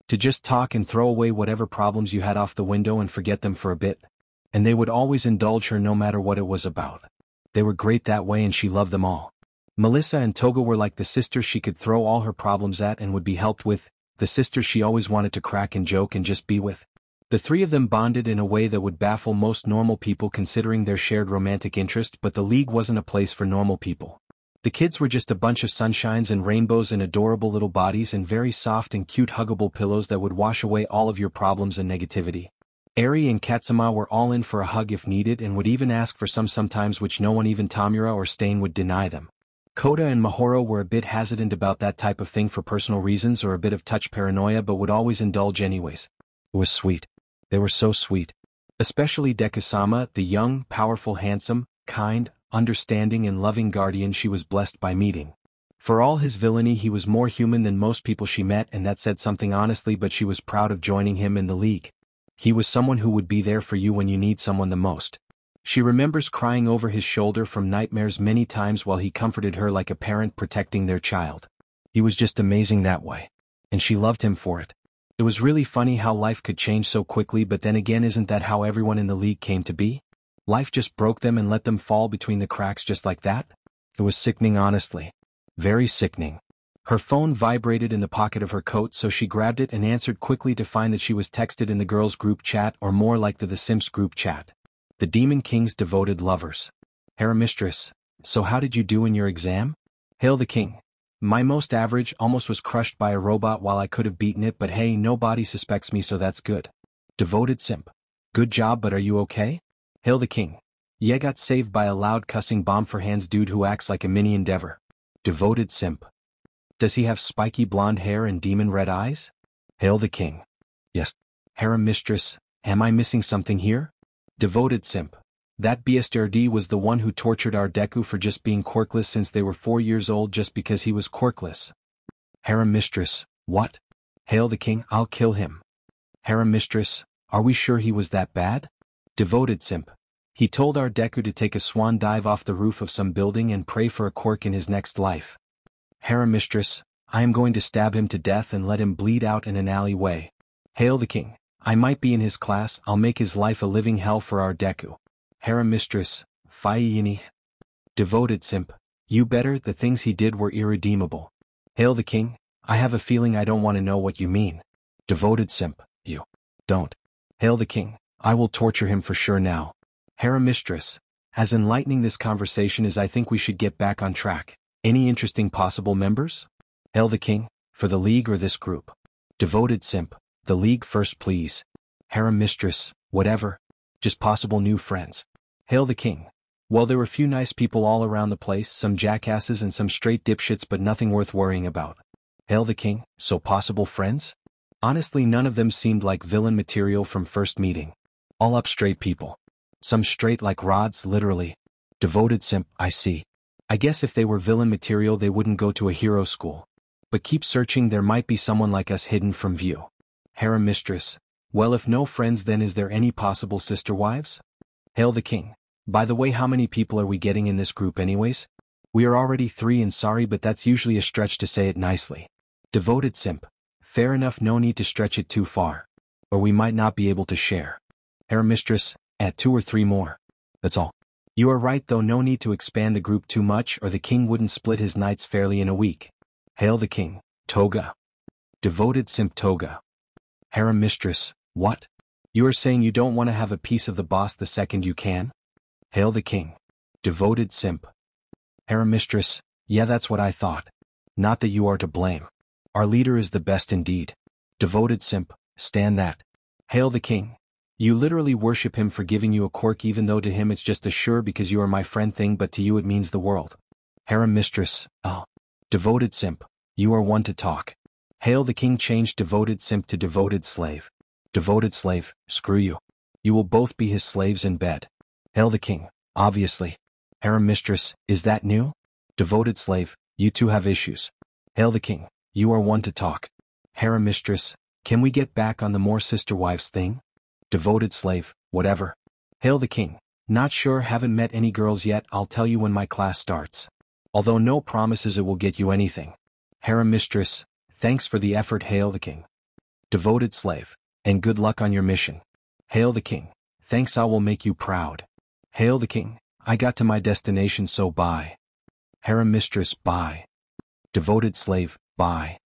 To just talk and throw away whatever problems you had off the window and forget them for a bit. And they would always indulge her no matter what it was about. They were great that way and she loved them all. Melissa and Toga were like the sisters she could throw all her problems at and would be helped with, the sisters she always wanted to crack and joke and just be with. The three of them bonded in a way that would baffle most normal people considering their shared romantic interest, but the league wasn't a place for normal people. The kids were just a bunch of sunshines and rainbows and adorable little bodies and very soft and cute huggable pillows that would wash away all of your problems and negativity. Eri and Katsuma were all in for a hug if needed and would even ask for some sometimes, which no one, even Tamura or Stain, would deny them. Kota and Mahoro were a bit hesitant about that type of thing for personal reasons or a bit of touch paranoia, but would always indulge anyways. It was sweet. They were so sweet. Especially Deku-sama, the young, powerful, handsome, kind, understanding and loving guardian she was blessed by meeting. For all his villainy he was more human than most people she met, and that said something honestly, but she was proud of joining him in the league. He was someone who would be there for you when you need someone the most. She remembers crying over his shoulder from nightmares many times while he comforted her like a parent protecting their child. He was just amazing that way. And she loved him for it. It was really funny how life could change so quickly, but then again, isn't that how everyone in the league came to be? Life just broke them and let them fall between the cracks just like that? It was sickening, honestly. Very sickening. Her phone vibrated in the pocket of her coat, so she grabbed it and answered quickly to find that she was texted in the girls' group chat, or more like the Simps group chat. The Demon King's devoted lovers. Hera Mistress, so how did you do in your exam? Hail the King. My most average, almost was crushed by a robot while I could have beaten it, but hey, nobody suspects me, so that's good. Devoted Simp. Good job, but are you okay? Hail the King. Yeah, got saved by a loud cussing bomb for hands dude who acts like a mini Endeavor. Devoted Simp. Does he have spiky blonde hair and demon red eyes? Hail the King. Yes. Hera Mistress, am I missing something here? Devoted Simp. That BSRD was the one who tortured our Deku for just being quirkless since they were 4 years old, just because he was quirkless. Hera Mistress, what? Hail the King, I'll kill him. Hera Mistress, are we sure he was that bad? Devoted Simp. He told our Deku to take a swan dive off the roof of some building and pray for a quirk in his next life. Hera Mistress, I am going to stab him to death and let him bleed out in an alleyway. Hail the King. I might be in his class, I'll make his life a living hell for our Deku. Hera Mistress, Faiini. Devoted Simp. You better, the things he did were irredeemable. Hail the King, I have a feeling I don't want to know what you mean. Devoted Simp, you don't. Hail the King, I will torture him for sure now. Hera Mistress, as enlightening this conversation is, I think we should get back on track. Any interesting possible members? Hail the King, for the League or this group? Devoted Simp, the League first please. Hera Mistress, whatever. Just possible new friends. Hail the King. Well, there were few nice people all around the place, some jackasses and some straight dipshits, but nothing worth worrying about. Hail the King, so possible friends? Honestly, none of them seemed like villain material from first meeting. All up straight people. Some straight like rods, literally. Devoted Simp, I see. I guess if they were villain material they wouldn't go to a hero school. But keep searching, there might be someone like us hidden from view. Hera Mistress. Well, if no friends, then is there any possible sister wives? Hail the King. By the way, how many people are we getting in this group anyways? We are already 3 and sorry, but that's usually a stretch to say it nicely. Devoted simp. Fair enough, no need to stretch it too far. Or we might not be able to share. Herr Mistress, add 2 or 3 more. That's all. You are right though, no need to expand the group too much or the king wouldn't split his knights fairly in a week. Hail the king. Toga. Devoted simp Toga. Herr Mistress, what? You are saying you don't want to have a piece of the boss the second you can? Hail the king. Devoted simp. Herr Mistress, yeah, that's what I thought. Not that you are to blame. Our leader is the best indeed. Devoted simp, stand that. Hail the king. You literally worship him for giving you a quirk even though to him it's just a sure because you are my friend thing, but to you it means the world. Herr Mistress, oh. Devoted simp, you are one to talk. Hail the king changed devoted simp to devoted slave. Devoted slave, screw you. You will both be his slaves in bed. Hail the king, obviously. Herr Mistress, is that new? Devoted slave, you two have issues. Hail the king, you are one to talk. Herr Mistress, can we get back on the more sister wives thing? Devoted slave, whatever. Hail the king, not sure, haven't met any girls yet, I'll tell you when my class starts. Although no promises it will get you anything. Herr Mistress, thanks for the effort. Hail the king. Devoted slave, and good luck on your mission. Hail the king, thanks, I will make you proud. Hail the king, I got to my destination so bye. Herr Mistress, bye. Devoted slave, bye.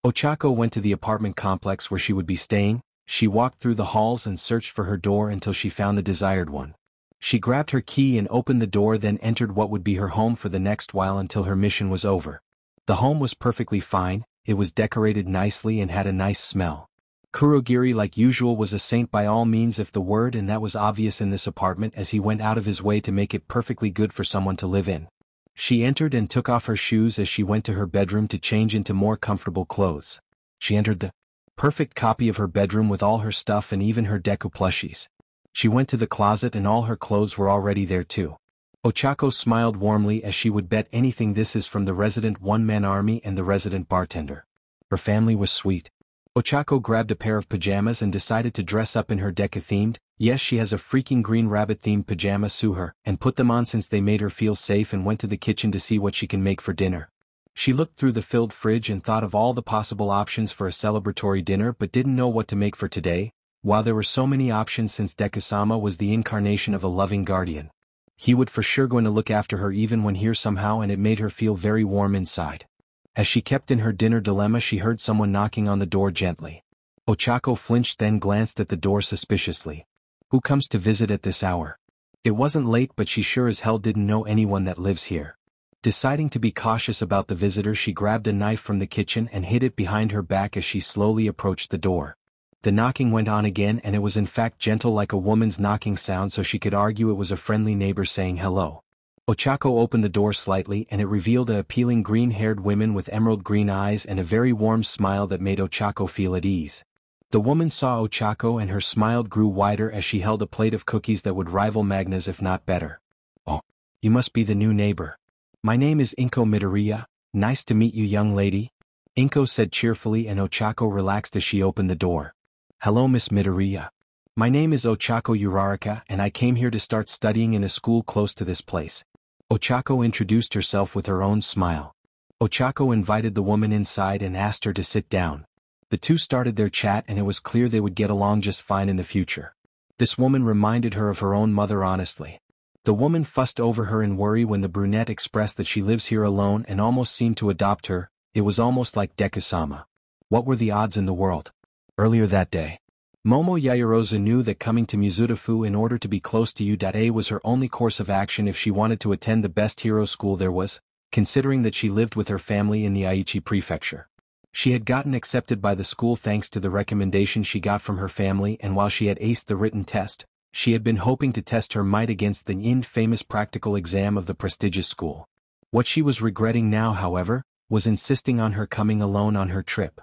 Ochako went to the apartment complex where she would be staying. She walked through the halls and searched for her door until she found the desired one. She grabbed her key and opened the door, then entered what would be her home for the next while until her mission was over. The home was perfectly fine, it was decorated nicely and had a nice smell. Kurogiri like usual was a saint by all means if the word, and that was obvious in this apartment as he went out of his way to make it perfectly good for someone to live in. She entered and took off her shoes as she went to her bedroom to change into more comfortable clothes. She entered the perfect copy of her bedroom with all her stuff and even her Deku plushies. She went to the closet and all her clothes were already there too. Ochako smiled warmly as she would bet anything this is from the resident one-man army and the resident bartender. Her family was sweet. Ochako grabbed a pair of pajamas and decided to dress up in her Deku-themed, yes, she has a freaking green rabbit-themed pajama, sue her, and put them on since they made her feel safe, and went to the kitchen to see what she can make for dinner. She looked through the filled fridge and thought of all the possible options for a celebratory dinner but didn't know what to make for today, while there were so many options since Deku-sama was the incarnation of a loving guardian. He would for sure going to look after her even when here somehow, and it made her feel very warm inside. As she kept in her dinner dilemma, she heard someone knocking on the door gently. Ochako flinched, then glanced at the door suspiciously. Who comes to visit at this hour? It wasn't late, but she sure as hell didn't know anyone that lives here. Deciding to be cautious about the visitor, she grabbed a knife from the kitchen and hid it behind her back as she slowly approached the door. The knocking went on again, and it was in fact gentle like a woman's knocking sound, so she could argue it was a friendly neighbor saying hello. Ochako opened the door slightly and it revealed a appealing green-haired woman with emerald green eyes and a very warm smile that made Ochako feel at ease. The woman saw Ochako and her smile grew wider as she held a plate of cookies that would rival Magna's if not better. Oh, you must be the new neighbor. My name is Izuku Midoriya, nice to meet you, young lady. Izuku said cheerfully, and Ochako relaxed as she opened the door. Hello, Miss Midoriya. My name is Ochako Uraraka and I came here to start studying in a school close to this place. Ochako introduced herself with her own smile. Ochako invited the woman inside and asked her to sit down. The two started their chat and it was clear they would get along just fine in the future. This woman reminded her of her own mother honestly. The woman fussed over her in worry when the brunette expressed that she lives here alone and almost seemed to adopt her. It was almost like Deku-sama. What were the odds in the world? Earlier that day, Momo Yaoyorozu knew that coming to Mizudafu in order to be close to U.A was her only course of action if she wanted to attend the best hero school there was, considering that she lived with her family in the Aichi prefecture. She had gotten accepted by the school thanks to the recommendation she got from her family, and while she had aced the written test, she had been hoping to test her might against the infamous practical exam of the prestigious school. What she was regretting now, however, was insisting on her coming alone on her trip.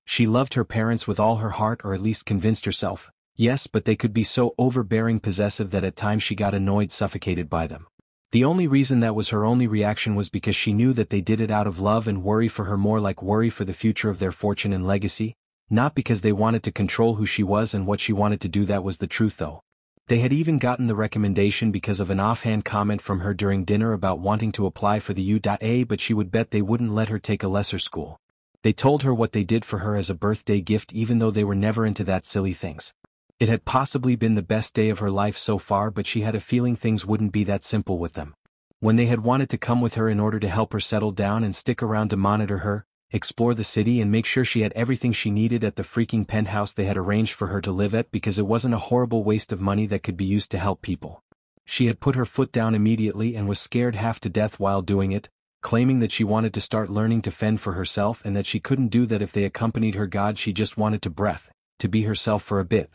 She loved her parents with all her heart, or at least convinced herself, yes, but they could be so overbearing possessive that at times she got annoyed, suffocated by them. The only reason that was her only reaction was because she knew that they did it out of love and worry for her, more like worry for the future of their fortune and legacy, not because they wanted to control who she was and what she wanted to do. That was the truth though. They had even gotten the recommendation because of an offhand comment from her during dinner about wanting to apply for the U.A, but she would bet they wouldn't let her take a lesser school. They told her what they did for her as a birthday gift even though they were never into that silly things. It had possibly been the best day of her life so far, but she had a feeling things wouldn't be that simple with them. When they had wanted to come with her in order to help her settle down and stick around to monitor her, explore the city and make sure she had everything she needed at the freaking penthouse they had arranged for her to live at because it wasn't a horrible waste of money that could be used to help people. She had put her foot down immediately and was scared half to death while doing it, claiming that she wanted to start learning to fend for herself and that she couldn't do that if they accompanied her. God, she just wanted to be herself for a bit.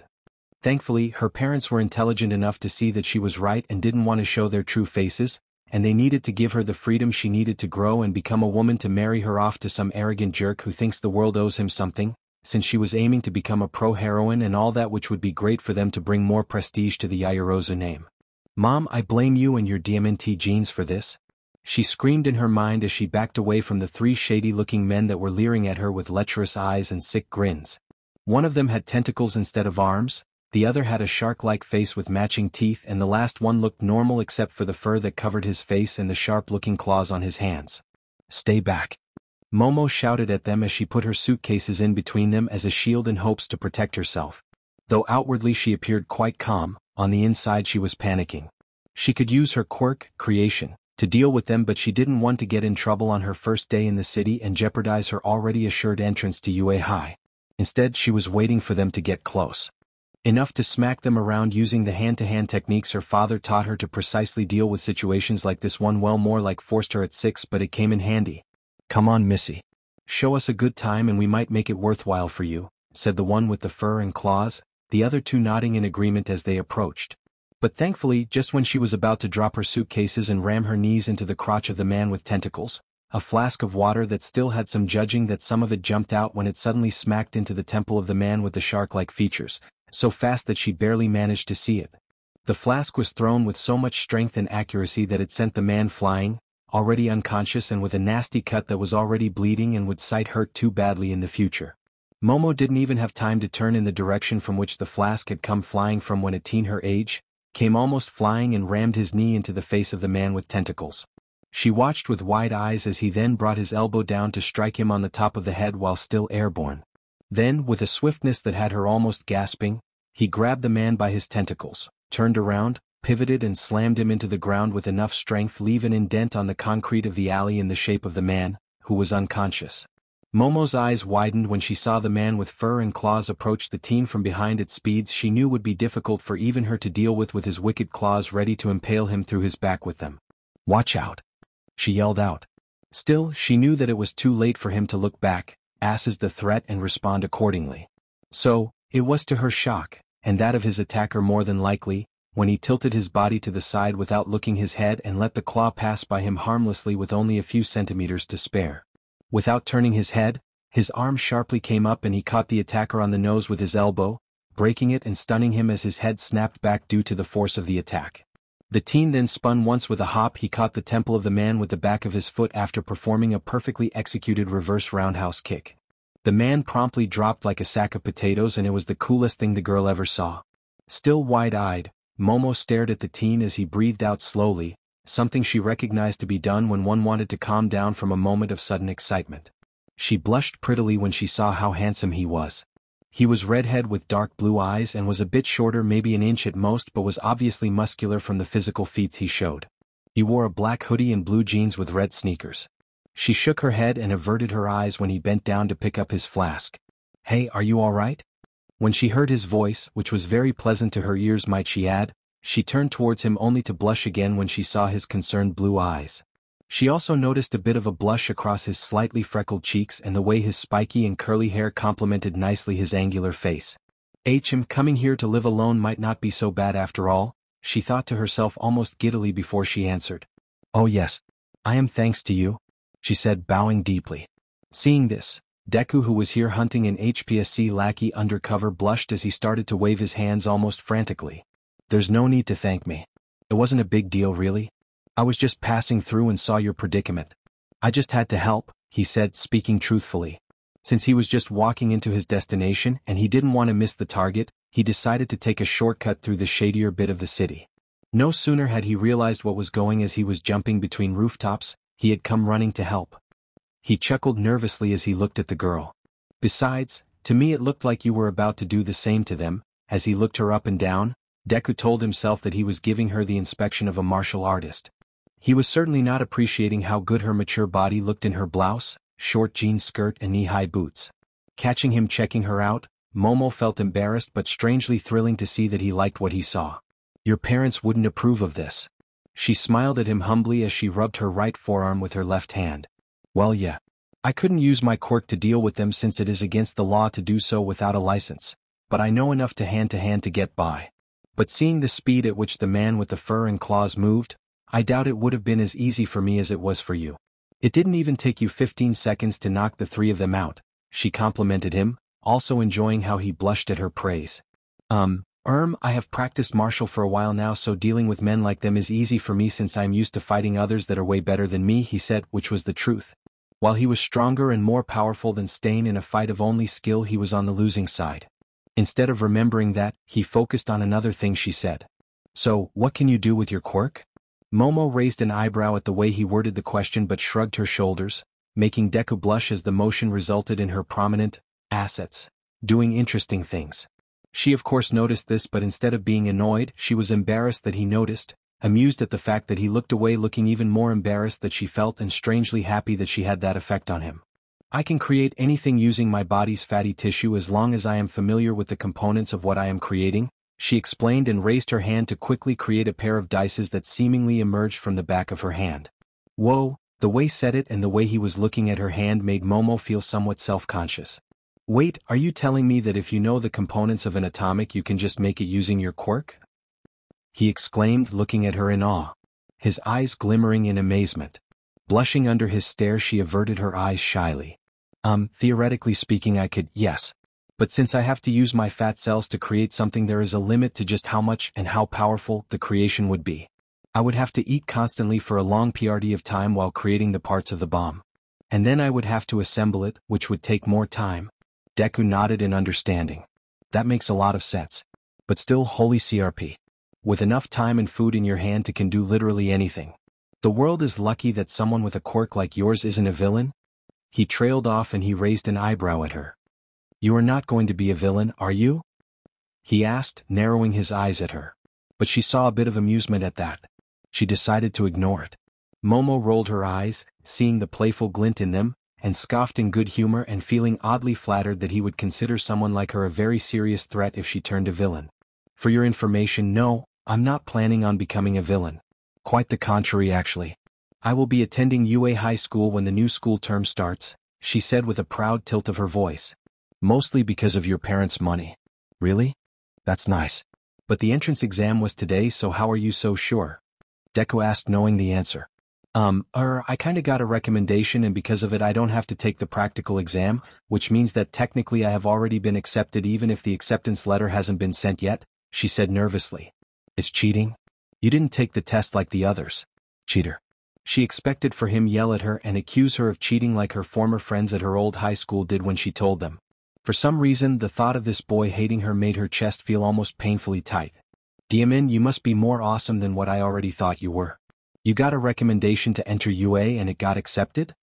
Thankfully, her parents were intelligent enough to see that she was right and didn't want to show their true faces, and they needed to give her the freedom she needed to grow and become a woman to marry her off to some arrogant jerk who thinks the world owes him something, since she was aiming to become a pro-heroine and all that, which would be great for them to bring more prestige to the Yaoyorozu name. Mom, I blame you and your DMNT genes for this, she screamed in her mind as she backed away from the three shady-looking men that were leering at her with lecherous eyes and sick grins. One of them had tentacles instead of arms, the other had a shark-like face with matching teeth, and the last one looked normal except for the fur that covered his face and the sharp-looking claws on his hands. Stay back. Momo shouted at them as she put her suitcases in between them as a shield in hopes to protect herself. Though outwardly she appeared quite calm, on the inside she was panicking. She could use her quirk, creation, to deal with them, but she didn't want to get in trouble on her first day in the city and jeopardize her already assured entrance to UA High. Instead, she was waiting for them to get close enough to smack them around using the hand-to-hand techniques her father taught her to precisely deal with situations like this one. Well, more like forced her at 6, but it came in handy. Come on, Missy. Show us a good time and we might make it worthwhile for you, said the one with the fur and claws, the other two nodding in agreement as they approached. But thankfully, just when she was about to drop her suitcases and ram her knees into the crotch of the man with tentacles, a flask of water that still had some judging that some of it jumped out when it suddenly smacked into the temple of the man with the shark-like features, so fast that she barely managed to see it. The flask was thrown with so much strength and accuracy that it sent the man flying, already unconscious and with a nasty cut that was already bleeding and would sight hurt too badly in the future. Momo didn't even have time to turn in the direction from which the flask had come flying from when a teen her age came almost flying and rammed his knee into the face of the man with tentacles. She watched with wide eyes as he then brought his elbow down to strike him on the top of the head while still airborne. Then, with a swiftness that had her almost gasping, he grabbed the man by his tentacles, turned around, pivoted and slammed him into the ground with enough strength leave an indent on the concrete of the alley in the shape of the man, who was unconscious. Momo's eyes widened when she saw the man with fur and claws approach the teen from behind at speeds she knew would be difficult for even her to deal with his wicked claws ready to impale him through his back with them. Watch out! She yelled out. Still, she knew that it was too late for him to look back, assess the threat and respond accordingly. So, it was to her shock, and that of his attacker more than likely, when he tilted his body to the side without looking his head and let the claw pass by him harmlessly with only a few centimeters to spare. Without turning his head, his arm sharply came up and he caught the attacker on the nose with his elbow, breaking it and stunning him as his head snapped back due to the force of the attack. The teen then spun once with a hop. He caught the temple of the man with the back of his foot after performing a perfectly executed reverse roundhouse kick. The man promptly dropped like a sack of potatoes and it was the coolest thing the girl ever saw. Still wide-eyed, Momo stared at the teen as he breathed out slowly, something she recognized to be done when one wanted to calm down from a moment of sudden excitement. She blushed prettily when she saw how handsome he was. He was redhead with dark blue eyes and was a bit shorter, maybe an inch at most, but was obviously muscular from the physical feats he showed. He wore a black hoodie and blue jeans with red sneakers. She shook her head and averted her eyes when he bent down to pick up his flask. Hey, are you all right? When she heard his voice, which was very pleasant to her ears might she add, she turned towards him only to blush again when she saw his concerned blue eyes. She also noticed a bit of a blush across his slightly freckled cheeks and the way his spiky and curly hair complemented nicely his angular face. Him coming here to live alone might not be so bad after all, she thought to herself almost giddily before she answered. Oh yes. I am, thanks to you, she said, bowing deeply. Seeing this, Deku, who was here hunting an HPSC lackey undercover, blushed as he started to wave his hands almost frantically. There's no need to thank me. It wasn't a big deal really. I was just passing through and saw your predicament. I just had to help, he said, speaking truthfully. Since he was just walking into his destination and he didn't want to miss the target, he decided to take a shortcut through the shadier bit of the city. No sooner had he realized what was going as he was jumping between rooftops, he had come running to help. He chuckled nervously as he looked at the girl. Besides, to me it looked like you were about to do the same to them. As he looked her up and down, Deku told himself that he was giving her the inspection of a martial artist. He was certainly not appreciating how good her mature body looked in her blouse, short jean skirt and knee-high boots. Catching him checking her out, Momo felt embarrassed but strangely thrilling to see that he liked what he saw. Your parents wouldn't approve of this. She smiled at him humbly as she rubbed her right forearm with her left hand. Well yeah. I couldn't use my quirk to deal with them since it is against the law to do so without a license, but I know enough to hand to get by. But seeing the speed at which the man with the fur and claws moved, I doubt it would have been as easy for me as it was for you. It didn't even take you 15 seconds to knock the three of them out, she complimented him, also enjoying how he blushed at her praise. I have practiced martial for a while now, so dealing with men like them is easy for me since I am used to fighting others that are way better than me, he said, which was the truth. While he was stronger and more powerful than Stain in a fight of only skill, he was on the losing side. Instead of remembering that, he focused on another thing she said. So, what can you do with your quirk? Momo raised an eyebrow at the way he worded the question but shrugged her shoulders, making Deku blush as the motion resulted in her prominent assets doing interesting things. She of course noticed this, but instead of being annoyed, she was embarrassed that he noticed, amused at the fact that he looked away, looking even more embarrassed that she felt, and strangely happy that she had that effect on him. I can create anything using my body's fatty tissue as long as I am familiar with the components of what I am creating, she explained and raised her hand to quickly create a pair of dices that seemingly emerged from the back of her hand. Whoa, the way said it and the way he was looking at her hand made Momo feel somewhat self-conscious. Wait, are you telling me that if you know the components of an atomic you can just make it using your quirk? He exclaimed, looking at her in awe, his eyes glimmering in amazement. Blushing under his stare, she averted her eyes shyly. Theoretically speaking I could, yes. But since I have to use my fat cells to create something, there is a limit to just how much and how powerful the creation would be. I would have to eat constantly for a long period of time while creating the parts of the bomb. And then I would have to assemble it, which would take more time. Deku nodded in understanding. That makes a lot of sense. But still, holy CRP. With enough time and food in your hand to can do literally anything. The world is lucky that someone with a quirk like yours isn't a villain. He trailed off and he raised an eyebrow at her. You are not going to be a villain, are you? He asked, narrowing his eyes at her. But she saw a bit of amusement at that. She decided to ignore it. Momo rolled her eyes, seeing the playful glint in them, and scoffed in good humor and feeling oddly flattered that he would consider someone like her a very serious threat if she turned a villain. For your information, no, I'm not planning on becoming a villain. Quite the contrary actually. I will be attending UA High School when the new school term starts, she said with a proud tilt of her voice. Mostly because of your parents' money. Really? That's nice. But the entrance exam was today, so how are you so sure? Deku asked, knowing the answer. I kinda got a recommendation, and because of it I don't have to take the practical exam, which means that technically I have already been accepted even if the acceptance letter hasn't been sent yet, she said nervously. It's cheating? You didn't take the test like the others. Cheater. She expected for him yell at her and accuse her of cheating like her former friends at her old high school did when she told them. For some reason, the thought of this boy hating her made her chest feel almost painfully tight. Diamin, you must be more awesome than what I already thought you were. You got a recommendation to enter UA and it got accepted?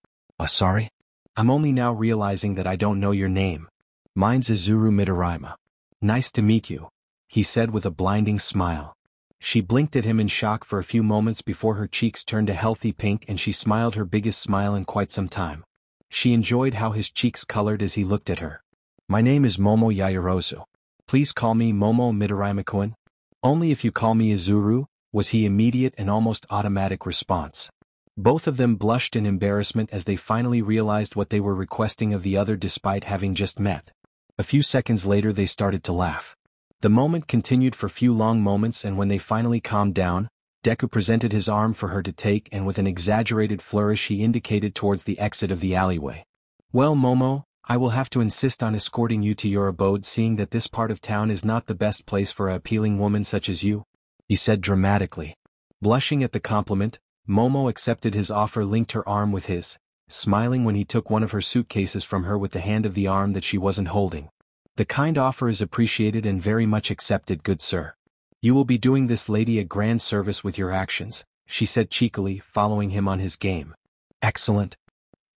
Sorry? I'm only now realizing that I don't know your name. Mine's Izuku Midoriya. Nice to meet you, he said with a blinding smile. She blinked at him in shock for a few moments before her cheeks turned a healthy pink and she smiled her biggest smile in quite some time. She enjoyed how his cheeks colored as he looked at her. My name is Momo Yaoyorozu. Please call me Momo Midoriya-kun. Only if you call me Izuru, was his immediate and almost automatic response. Both of them blushed in embarrassment as they finally realized what they were requesting of the other despite having just met. A few seconds later they started to laugh. The moment continued for few long moments, and when they finally calmed down, Deku presented his arm for her to take, and with an exaggerated flourish he indicated towards the exit of the alleyway. Well, Momo, I will have to insist on escorting you to your abode, seeing that this part of town is not the best place for an appealing woman such as you, he said dramatically. Blushing at the compliment, Momo accepted his offer, linked her arm with his, smiling when he took one of her suitcases from her with the hand of the arm that she wasn't holding. The kind offer is appreciated and very much accepted, good sir. You will be doing this lady a grand service with your actions, she said cheekily, following him on his game. Excellent,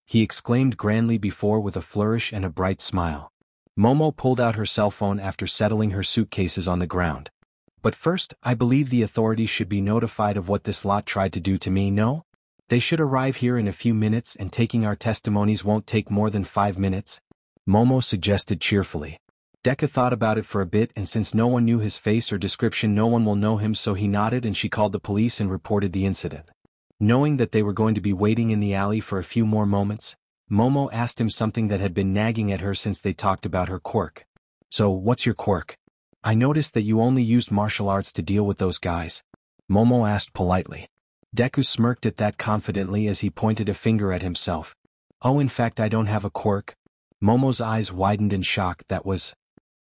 he exclaimed grandly before with a flourish and a bright smile. Momo pulled out her cell phone after settling her suitcases on the ground. But first, I believe the authorities should be notified of what this lot tried to do to me, no? They should arrive here in a few minutes and taking our testimonies won't take more than 5 minutes, Momo suggested cheerfully. Deku thought about it for a bit, and since no one knew his face or description, no one will know him, so he nodded and she called the police and reported the incident. Knowing that they were going to be waiting in the alley for a few more moments, Momo asked him something that had been nagging at her since they talked about her quirk. So, what's your quirk? I noticed that you only used martial arts to deal with those guys, Momo asked politely. Deku smirked at that confidently as he pointed a finger at himself. Oh, in fact, I don't have a quirk. Momo's eyes widened in shock. That was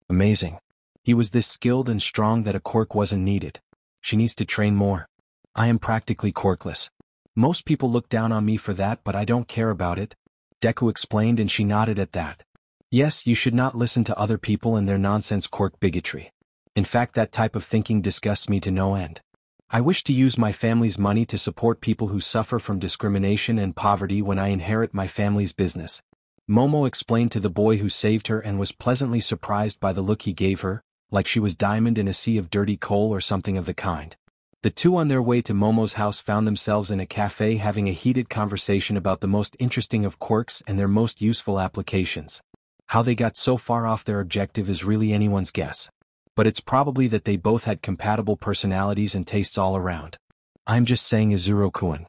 amazing. He was this skilled and strong that a quirk wasn't needed. She needs to train more. I am practically quirkless. Most people look down on me for that, but I don't care about it, Deku explained, and she nodded at that. Yes, you should not listen to other people and their nonsense quirk bigotry. In fact, that type of thinking disgusts me to no end. I wish to use my family's money to support people who suffer from discrimination and poverty when I inherit my family's business, Momo explained to the boy who saved her, and was pleasantly surprised by the look he gave her, like she was diamond in a sea of dirty coal or something of the kind. The two on their way to Momo's house found themselves in a cafe having a heated conversation about the most interesting of quirks and their most useful applications. How they got so far off their objective is really anyone's guess. But it's probably that they both had compatible personalities and tastes all around. I'm just saying, Izuru-kun.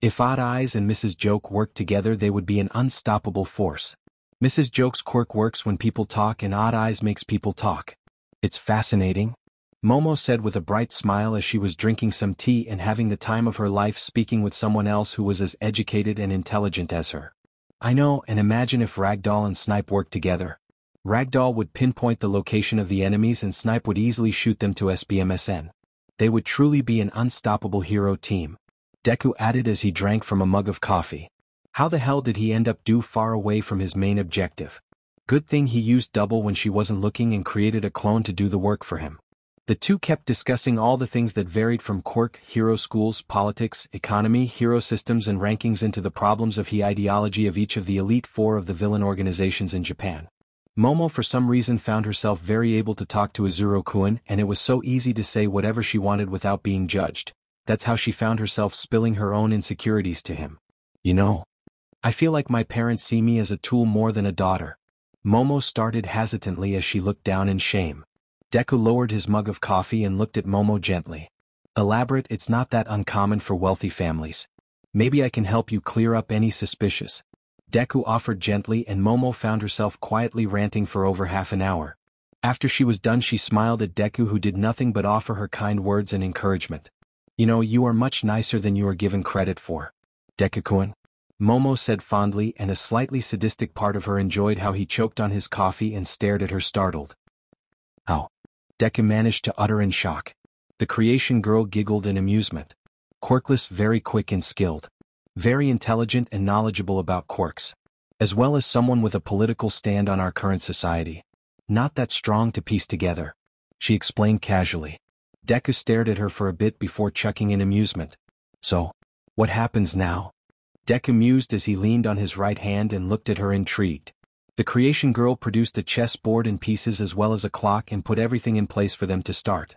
If Odd Eyes and Mrs. Joke worked together, they would be an unstoppable force. Mrs. Joke's quirk works when people talk, and Odd Eyes makes people talk. It's fascinating, Momo said with a bright smile as she was drinking some tea and having the time of her life speaking with someone else who was as educated and intelligent as her. I know, and imagine if Ragdoll and Snipe worked together. Ragdoll would pinpoint the location of the enemies and Snipe would easily shoot them to SBMSN. They would truly be an unstoppable hero team, Deku added as he drank from a mug of coffee. How the hell did he end up due far away from his main objective? Good thing he used Double when she wasn't looking and created a clone to do the work for him. The two kept discussing all the things that varied from quirk, hero schools, politics, economy, hero systems and rankings into the problems of the ideology of each of the Elite Four of the villain organizations in Japan. Momo for some reason found herself very able to talk to Izuru-kun, and it was so easy to say whatever she wanted without being judged. That's how she found herself spilling her own insecurities to him. You know, I feel like my parents see me as a tool more than a daughter. Momo started hesitantly as she looked down in shame. Deku lowered his mug of coffee and looked at Momo gently. Elaborate, it's not that uncommon for wealthy families. Maybe I can help you clear up any suspicions, Deku offered gently, and Momo found herself quietly ranting for over half an hour. After she was done, she smiled at Deku, who did nothing but offer her kind words and encouragement. You know, you are much nicer than you are given credit for, Deku-kun, Momo said fondly, and a slightly sadistic part of her enjoyed how he choked on his coffee and stared at her startled. How? Deku managed to utter in shock. The creation girl giggled in amusement. Quirkless, very quick and skilled. Very intelligent and knowledgeable about quirks. As well as someone with a political stand on our current society. Not that strong to piece together, she explained casually. Deku stared at her for a bit before chuckling in amusement. So, what happens now? Deku mused as he leaned on his right hand and looked at her intrigued. The creation girl produced a chessboard in pieces as well as a clock and put everything in place for them to start.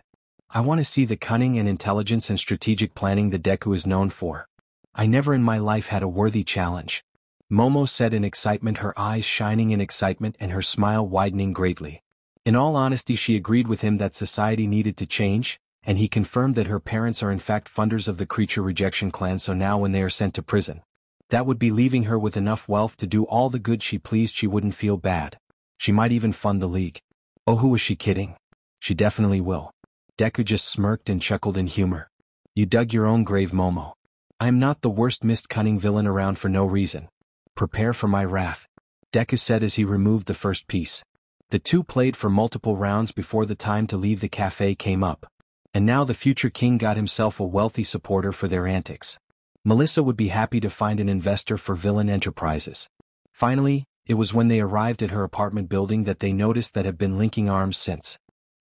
I want to see the cunning and intelligence and strategic planning that Deku is known for. I never in my life had a worthy challenge, Momo said in excitement, her eyes shining in excitement and her smile widening greatly. In all honesty, she agreed with him that society needed to change, and he confirmed that her parents are in fact funders of the creature rejection clan, so now when they are sent to prison, that would be leaving her with enough wealth to do all the good she pleased. She wouldn't feel bad. She might even fund the league. Oh, who was she kidding? She definitely will. Deku just smirked and chuckled in humor. You dug your own grave, Momo. I am not the worst missed cunning villain around for no reason. Prepare for my wrath, Deku said as he removed the first piece. The two played for multiple rounds before the time to leave the cafe came up. And now the future king got himself a wealthy supporter for their antics. Melissa would be happy to find an investor for villain enterprises. Finally, It was when they arrived at her apartment building that they noticed that had been linking arms since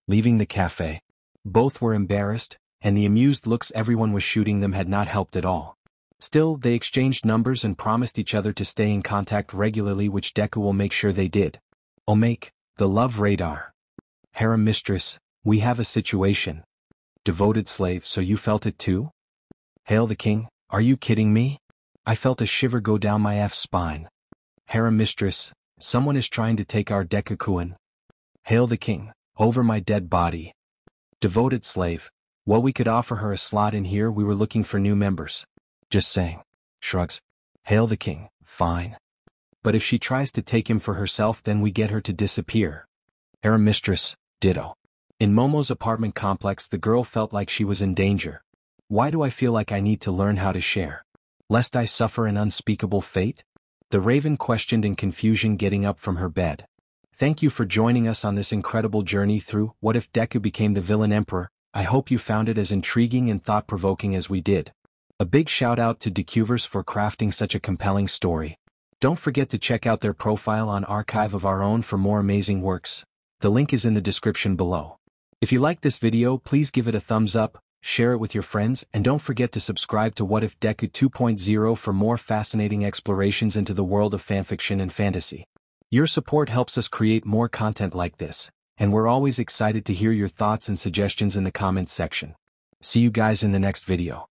leaving the cafe. Both were embarrassed, and the amused looks everyone was shooting them had not helped at all. Still, they exchanged numbers and promised each other to stay in contact regularly, which Deku will make sure they did. Omake, the love radar. Harem mistress, we have a situation. Devoted slave, so you felt it too? Hail the king, are you kidding me? I felt a shiver go down my spine. Harem mistress, someone is trying to take our Deku-kun. Hail the king, over my dead body. Devoted slave, well, we could offer her a slot in here, we were looking for new members. Just saying. Shrugs. Hail the king, fine. But if she tries to take him for herself, then we get her to disappear. Harem mistress, ditto. In Momo's apartment complex, the girl felt like she was in danger. Why do I feel like I need to learn how to share? Lest I suffer an unspeakable fate? The Raven questioned in confusion, getting up from her bed. Thank you for joining us on this incredible journey through What If Deku Became the Villain Emperor. I hope you found it as intriguing and thought-provoking as we did. A big shout out to DekuVerse for crafting such a compelling story. Don't forget to check out their profile on Archive of Our Own for more amazing works. The link is in the description below. If you liked this video, please give it a thumbs up, share it with your friends, and don't forget to subscribe to What If Deku 2.0 for more fascinating explorations into the world of fanfiction and fantasy. Your support helps us create more content like this, and we're always excited to hear your thoughts and suggestions in the comments section. See you guys in the next video.